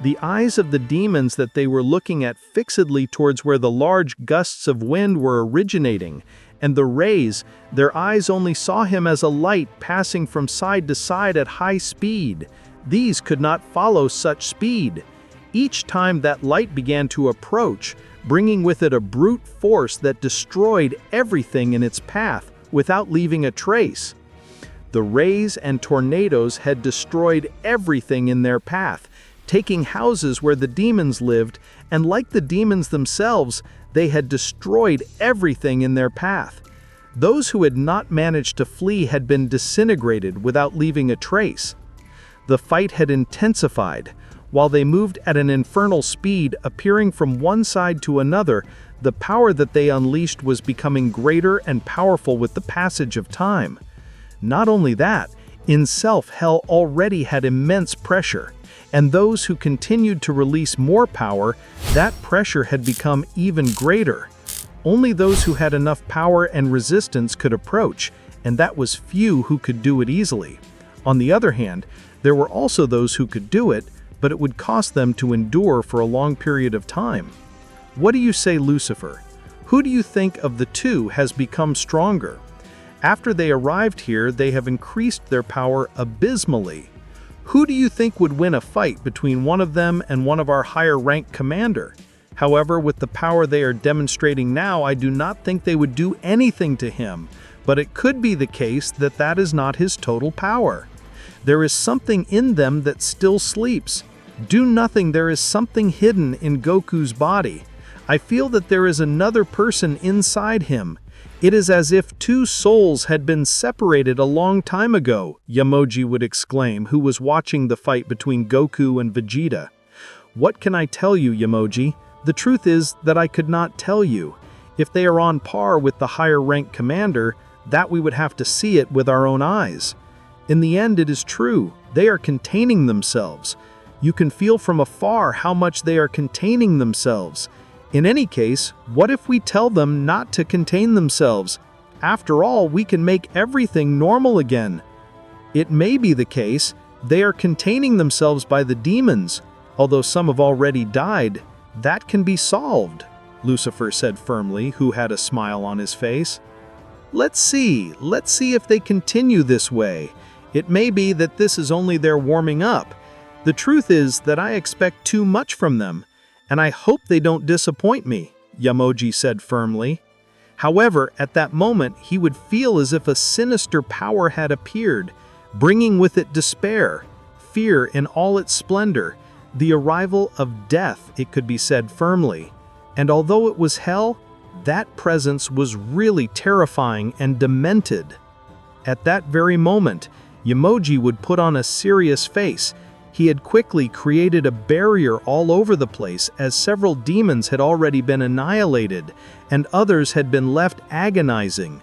The eyes of the demons that they were looking at fixedly towards where the large gusts of wind were originating, and the rays, their eyes only saw him as a light passing from side to side at high speed. These could not follow such speed. Each time that light began to approach, bringing with it a brute force that destroyed everything in its path without leaving a trace. The rays and tornadoes had destroyed everything in their path, taking houses where the demons lived, and like the demons themselves, they had destroyed everything in their path. Those who had not managed to flee had been disintegrated without leaving a trace. The fight had intensified. While they moved at an infernal speed, appearing from one side to another, the power that they unleashed was becoming greater and powerful with the passage of time. Not only that, in self, hell already had immense pressure, and those who continued to release more power, that pressure had become even greater. Only those who had enough power and resistance could approach, and that was few who could do it easily. On the other hand, there were also those who could do it, but it would cost them to endure for a long period of time. What do you say, Lucifer? Who do you think of the two has become stronger? After they arrived here, they have increased their power abysmally. Who do you think would win a fight between one of them and one of our higher-ranked commander? However, with the power they are demonstrating now, I do not think they would do anything to him, but it could be the case that that is not his total power. There is something in them that still sleeps. Do nothing, there is something hidden in Goku's body. I feel that there is another person inside him. It is as if two souls had been separated a long time ago, Yamoji would exclaim, who was watching the fight between Goku and Vegeta. What can I tell you, Yamoji? The truth is that I could not tell you. If they are on par with the higher-ranked commander, that we would have to see it with our own eyes. In the end, it is true. They are containing themselves. You can feel from afar how much they are containing themselves. In any case, what if we tell them not to contain themselves? After all, we can make everything normal again. It may be the case they are containing themselves by the demons, although some have already died. That can be solved, Lucifer said firmly, who had a smile on his face. Let's see if they continue this way. It may be that this is only their warming up. The truth is that I expect too much from them, and I hope they don't disappoint me, Yamoji said firmly. However, at that moment, he would feel as if a sinister power had appeared, bringing with it despair, fear in all its splendor, the arrival of death, it could be said firmly. And although it was hell, That presence was really terrifying and demented. At that very moment, Yamoji would put on a serious face. He had quickly created a barrier all over the place, as several demons had already been annihilated and others had been left agonizing.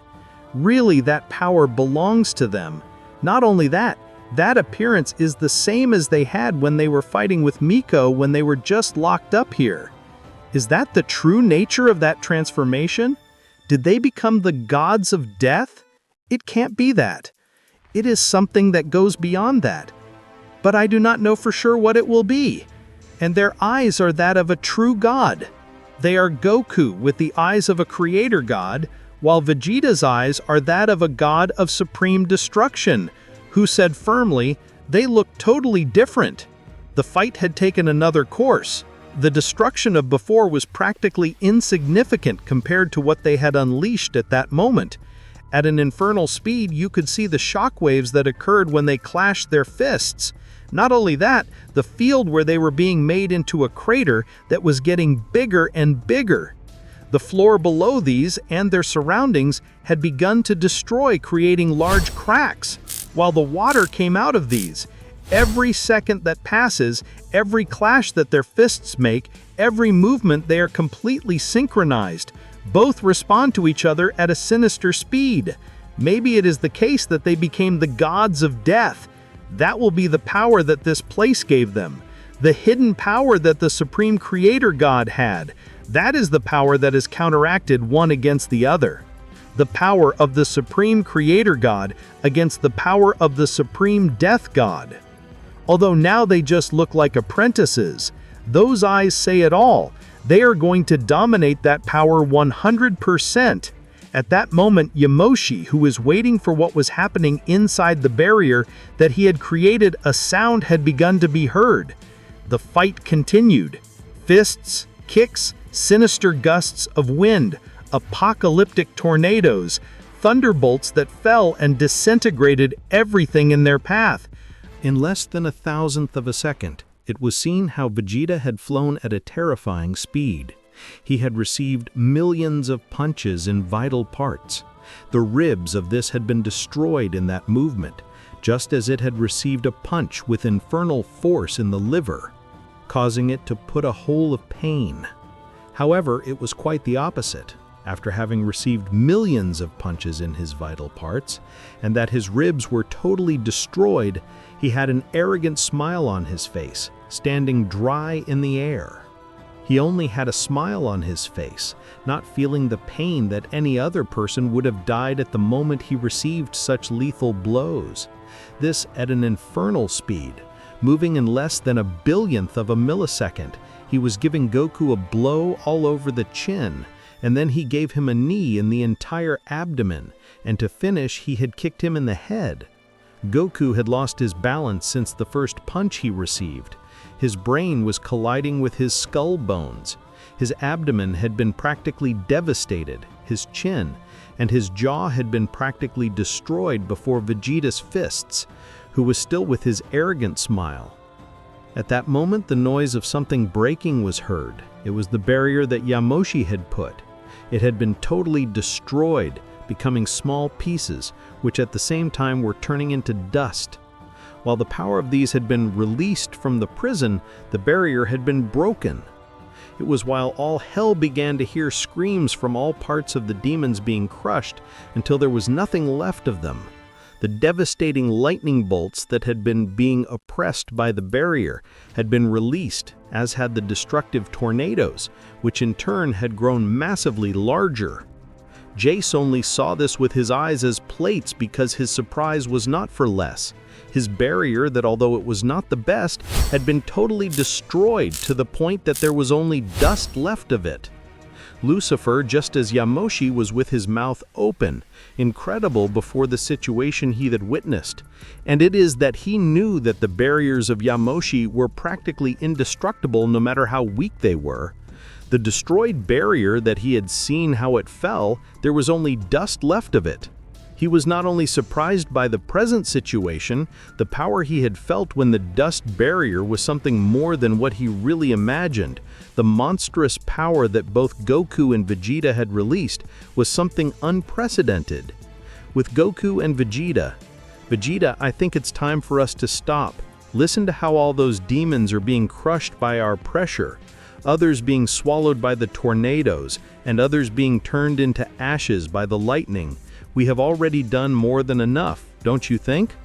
Really, that power belongs to them. Not only that, that appearance is the same as they had when they were fighting with Miko when they were just locked up here. Is that the true nature of that transformation? Did they become the gods of death? It can't be that. It is something that goes beyond that. But I do not know for sure what it will be. And their eyes are that of a true god. They are Goku with the eyes of a creator god, while Vegeta's eyes are that of a god of supreme destruction, who said firmly, they look totally different. The fight had taken another course. The destruction of before was practically insignificant compared to what they had unleashed at that moment. At an infernal speed, you could see the shockwaves that occurred when they clashed their fists. Not only that, the field where they were being made into a crater that was getting bigger and bigger. The floor below these and their surroundings had begun to destroy, creating large cracks, while the water came out of these. Every second that passes, every clash that their fists make, every movement, they are completely synchronized. Both respond to each other at a sinister speed. Maybe it is the case that they became the gods of death. That will be the power that this place gave them. The hidden power that the Supreme Creator God had. That is the power that is counteracted one against the other. The power of the Supreme Creator God against the power of the Supreme Death God. Although now they just look like apprentices, those eyes say it all. They are going to dominate that power 100%. At that moment, Yamoshi, who was waiting for what was happening inside the barrier that he had created, a sound had begun to be heard. The fight continued. Fists, kicks, sinister gusts of wind, apocalyptic tornadoes, thunderbolts that fell and disintegrated everything in their path. In less than 1,000th of a second, it was seen how Vegeta had flown at a terrifying speed. He had received millions of punches in vital parts. The ribs of this had been destroyed in that movement, just as it had received a punch with infernal force in the liver, causing it to put a hole of pain. However, it was quite the opposite. After having received millions of punches in his vital parts, and that his ribs were totally destroyed, he had an arrogant smile on his face, standing dry in the air. He only had a smile on his face, not feeling the pain that any other person would have died at the moment he received such lethal blows. This at an infernal speed, moving in less than a billionth of a millisecond. He was giving Goku a blow all over the chin, and then he gave him a knee in the entire abdomen, and to finish he had kicked him in the head. Goku had lost his balance since the first punch he received. His brain was colliding with his skull bones. His abdomen had been practically devastated, his chin, and his jaw had been practically destroyed before Vegeta's fists, who was still with his arrogant smile. At that moment, the noise of something breaking was heard. It was the barrier that Yamoshi had put. It had been totally destroyed, becoming small pieces, which at the same time were turning into dust. While the power of these had been released from the prison, the barrier had been broken. It was while all hell began to hear screams from all parts of the demons being crushed until there was nothing left of them. The devastating lightning bolts that had been being oppressed by the barrier had been released, as had the destructive tornadoes, which in turn had grown massively larger. Jace only saw this with his eyes as plates because his surprise was not for less. His barrier, that although it was not the best, had been totally destroyed to the point that there was only dust left of it. Lucifer, just as Yamoshi, was with his mouth open, incredible before the situation he had witnessed. And it is that he knew that the barriers of Yamoshi were practically indestructible no matter how weak they were. The destroyed barrier that he had seen how it fell, there was only dust left of it. He was not only surprised by the present situation, the power he had felt when the dust barrier was something more than what he really imagined. The monstrous power that both Goku and Vegeta had released was something unprecedented. With Goku and Vegeta, I think it's time for us to stop. Listen to how all those demons are being crushed by our pressure, others being swallowed by the tornadoes, and others being turned into ashes by the lightning. We have already done more than enough, don't you think?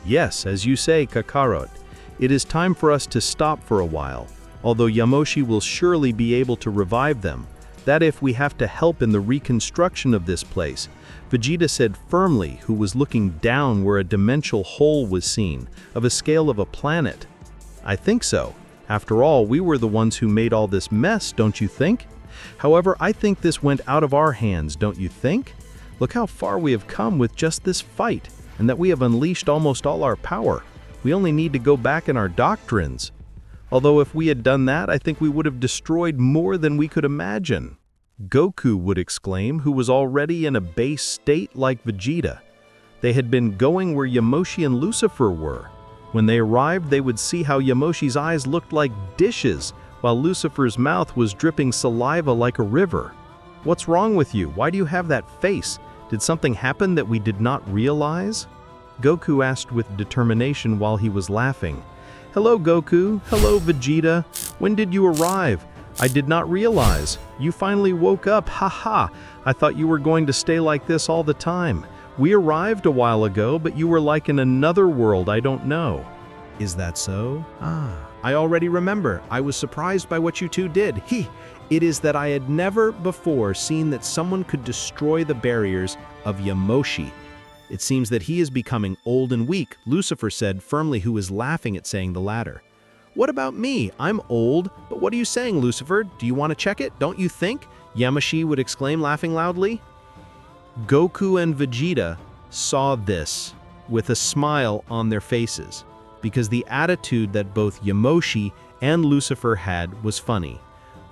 Yes, as you say, Kakarot. It is time for us to stop for a while, although Yamoshi will surely be able to revive them. That if we have to help in the reconstruction of this place, Vegeta said firmly, who was looking down where a dimensional hole was seen, of a scale of a planet. I think so. After all, we were the ones who made all this mess, don't you think? However, I think this went out of our hands, don't you think? Look how far we have come with just this fight, and that we have unleashed almost all our power. We only need to go back in our doctrines. Although if we had done that, I think we would have destroyed more than we could imagine. Goku would exclaim, who was already in a base state like Vegeta. They had been going where Yamoshi and Lucifer were. When they arrived, they would see how Yamoshi's eyes looked like dishes, while Lucifer's mouth was dripping saliva like a river. What's wrong with you? Why do you have that face? Did something happen that we did not realize? Goku asked with determination while he was laughing. Hello, Goku. Hello, Vegeta. When did you arrive? I did not realize. You finally woke up. Ha ha. I thought you were going to stay like this all the time. We arrived a while ago, but you were like in another world I don't know. Is that so? I already remember. I was surprised by what you two did. It is that I had never before seen that someone could destroy the barriers of Yamoshi. It seems that he is becoming old and weak, Lucifer said firmly, who was laughing at saying the latter. What about me? I'm old, but what are you saying, Lucifer? Do you want to check it? Don't you think? Yamoshi would exclaim, laughing loudly. Goku and Vegeta saw this with a smile on their faces, because the attitude that both Yamoshi and Lucifer had was funny.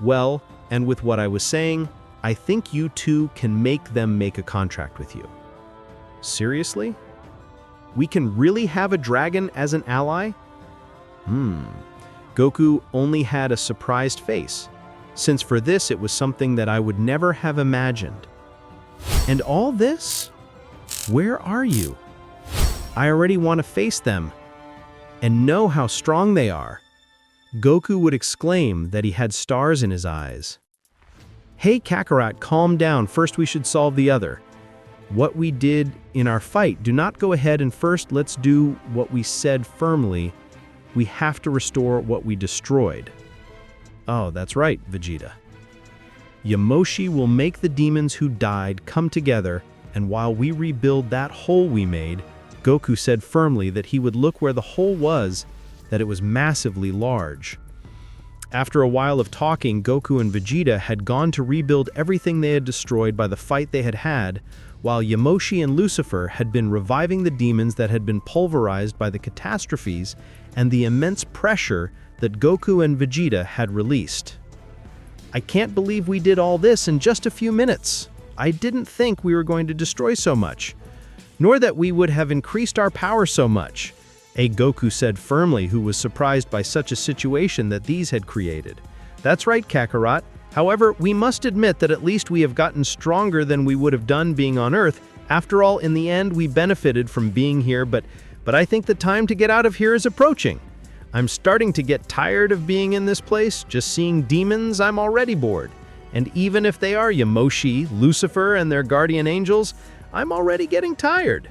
Well, and with what I was saying, I think you two can make them make a contract with you. Seriously? We can really have a dragon as an ally? Goku only had a surprised face, since for this it was something that I would never have imagined. And all this? Where are you? I already want to face them and know how strong they are. Goku would exclaim that he had stars in his eyes. Hey Kakarot, calm down. First we should solve the other. What we did in our fight, do not go ahead and first let's do what we said firmly. We have to restore what we destroyed. Oh, that's right, Vegeta. Yamoshi will make the demons who died come together, and while we rebuild that hole we made, Goku said firmly that he would look where the hole was, that it was massively large. After a while of talking, Goku and Vegeta had gone to rebuild everything they had destroyed by the fight they had had, while Yamoshi and Lucifer had been reviving the demons that had been pulverized by the catastrophes and the immense pressure that Goku and Vegeta had released. I can't believe we did all this in just a few minutes. I didn't think we were going to destroy so much, nor that we would have increased our power so much, Goku said firmly, who was surprised by such a situation that these had created. That's right, Kakarot. However, we must admit that at least we have gotten stronger than we would have done being on Earth. After all, in the end, we benefited from being here, but I think the time to get out of here is approaching. I'm starting to get tired of being in this place. Just seeing demons, I'm already bored. And even if they are Yamoshi, Lucifer, and their guardian angels, I'm already getting tired.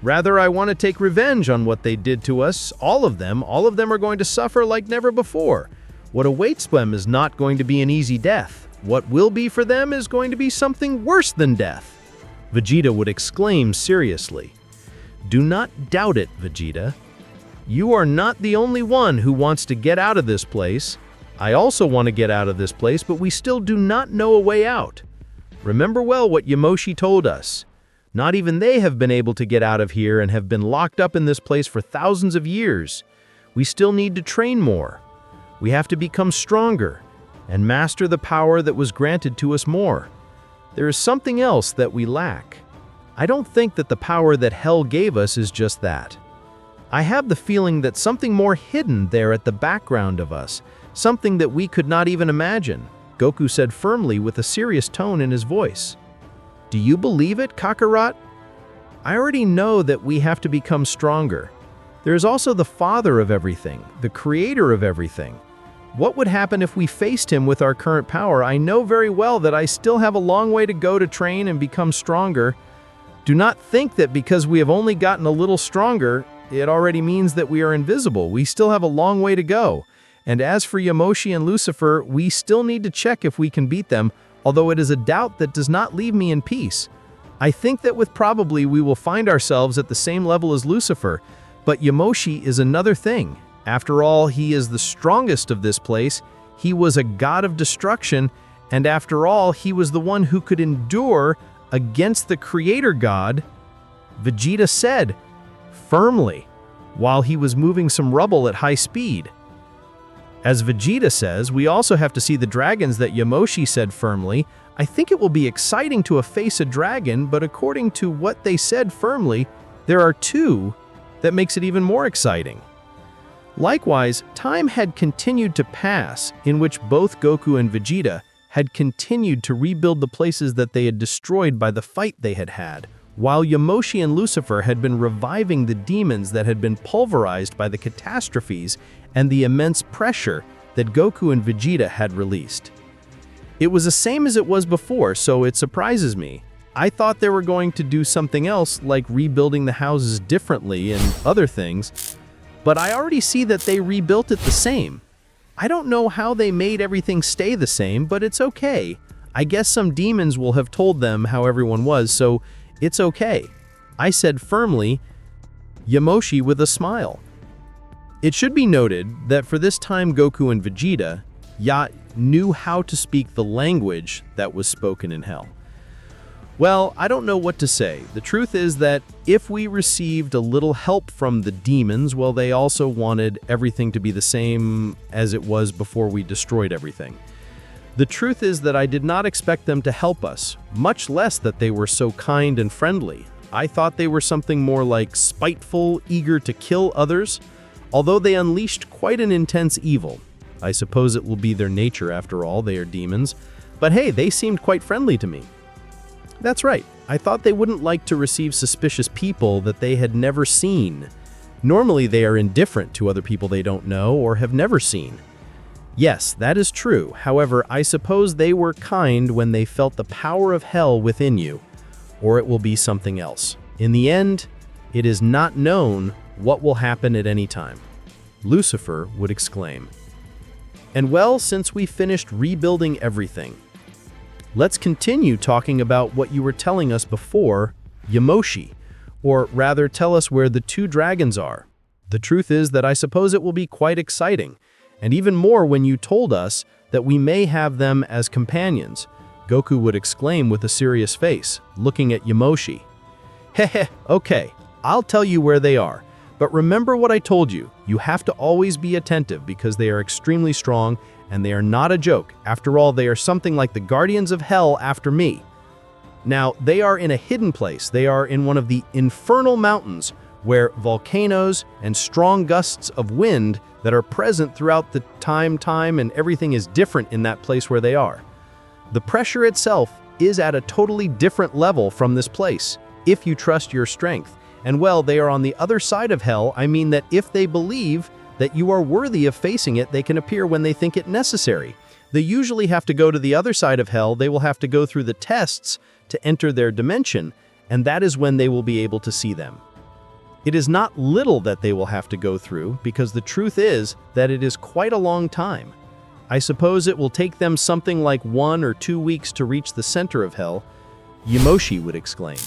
Rather, I want to take revenge on what they did to us. All of them are going to suffer like never before. What awaits them is not going to be an easy death. What will be for them is going to be something worse than death. Vegeta would exclaim seriously. Do not doubt it, Vegeta. You are not the only one who wants to get out of this place. I also want to get out of this place, but we still do not know a way out. Remember well what Yamoshi told us. Not even they have been able to get out of here and have been locked up in this place for thousands of years. We still need to train more. We have to become stronger and master the power that was granted to us more. There is something else that we lack. I don't think that the power that hell gave us is just that. I have the feeling that something more hidden there at the background of us, something that we could not even imagine, Goku said firmly with a serious tone in his voice. Do you believe it, Kakarot? I already know that we have to become stronger. There is also the father of everything, the creator of everything. What would happen if we faced him with our current power? I know very well that I still have a long way to go to train and become stronger. Do not think that because we have only gotten a little stronger, it already means that we are invisible. We still have a long way to go. And as for Yamoshi and Lucifer, we still need to check if we can beat them, although it is a doubt that does not leave me in peace. I think that with probably we will find ourselves at the same level as Lucifer, but Yamoshi is another thing. After all, he is the strongest of this place. He was a god of destruction, and after all, he was the one who could endure against the creator god, Vegeta said, firmly, while he was moving some rubble at high speed. As Vegeta says, we also have to see the dragons that Yamoshi said firmly. I think it will be exciting to face a dragon, but according to what they said firmly, there are two that makes it even more exciting. Likewise, time had continued to pass in which both Goku and Vegeta had continued to rebuild the places that they had destroyed by the fight they had had, while Yamoshi and Lucifer had been reviving the demons that had been pulverized by the catastrophes and the immense pressure that Goku and Vegeta had released. It was the same as it was before, so it surprises me. I thought they were going to do something else, like rebuilding the houses differently and other things, but I already see that they rebuilt it the same. I don't know how they made everything stay the same, but it's okay. I guess some demons will have told them how everyone was, so it's okay. I said firmly, Yamoshi with a smile. It should be noted that for this time Goku and Vegeta, knew how to speak the language that was spoken in hell. Well, I don't know what to say. The truth is that if we received a little help from the demons, well, they also wanted everything to be the same as it was before we destroyed everything. The truth is that I did not expect them to help us, much less that they were so kind and friendly. I thought they were something more like spiteful, eager to kill others, although they unleashed quite an intense evil. I suppose it will be their nature after all, they are demons. But hey, they seemed quite friendly to me. That's right, I thought they wouldn't like to receive suspicious people that they had never seen. Normally they are indifferent to other people they don't know or have never seen. Yes, that is true. However, I suppose they were kind when they felt the power of hell within you, or it will be something else. In the end, it is not known what will happen at any time, Lucifer would exclaim. And well, since we finished rebuilding everything, let's continue talking about what you were telling us before, Yamoshi, or rather tell us where the two dragons are. The truth is that I suppose it will be quite exciting, and even more when you told us that we may have them as companions, Goku would exclaim with a serious face, looking at Yamoshi. Heh, okay, I'll tell you where they are. But remember what I told you, you have to always be attentive because they are extremely strong and they are not a joke. After all, they are something like the guardians of hell after me. Now, they are in a hidden place. They are in one of the infernal mountains where volcanoes and strong gusts of wind that are present throughout the time and everything is different in that place where they are. The pressure itself is at a totally different level from this place, if you trust your strength. And well, they are on the other side of hell. I mean that if they believe that you are worthy of facing it, they can appear when they think it necessary. They usually have to go to the other side of hell. They will have to go through the tests to enter their dimension, and that is when they will be able to see them. It is not little that they will have to go through, because the truth is that it is quite a long time. I suppose it will take them something like 1 or 2 weeks to reach the center of hell, Yamoshi would exclaim.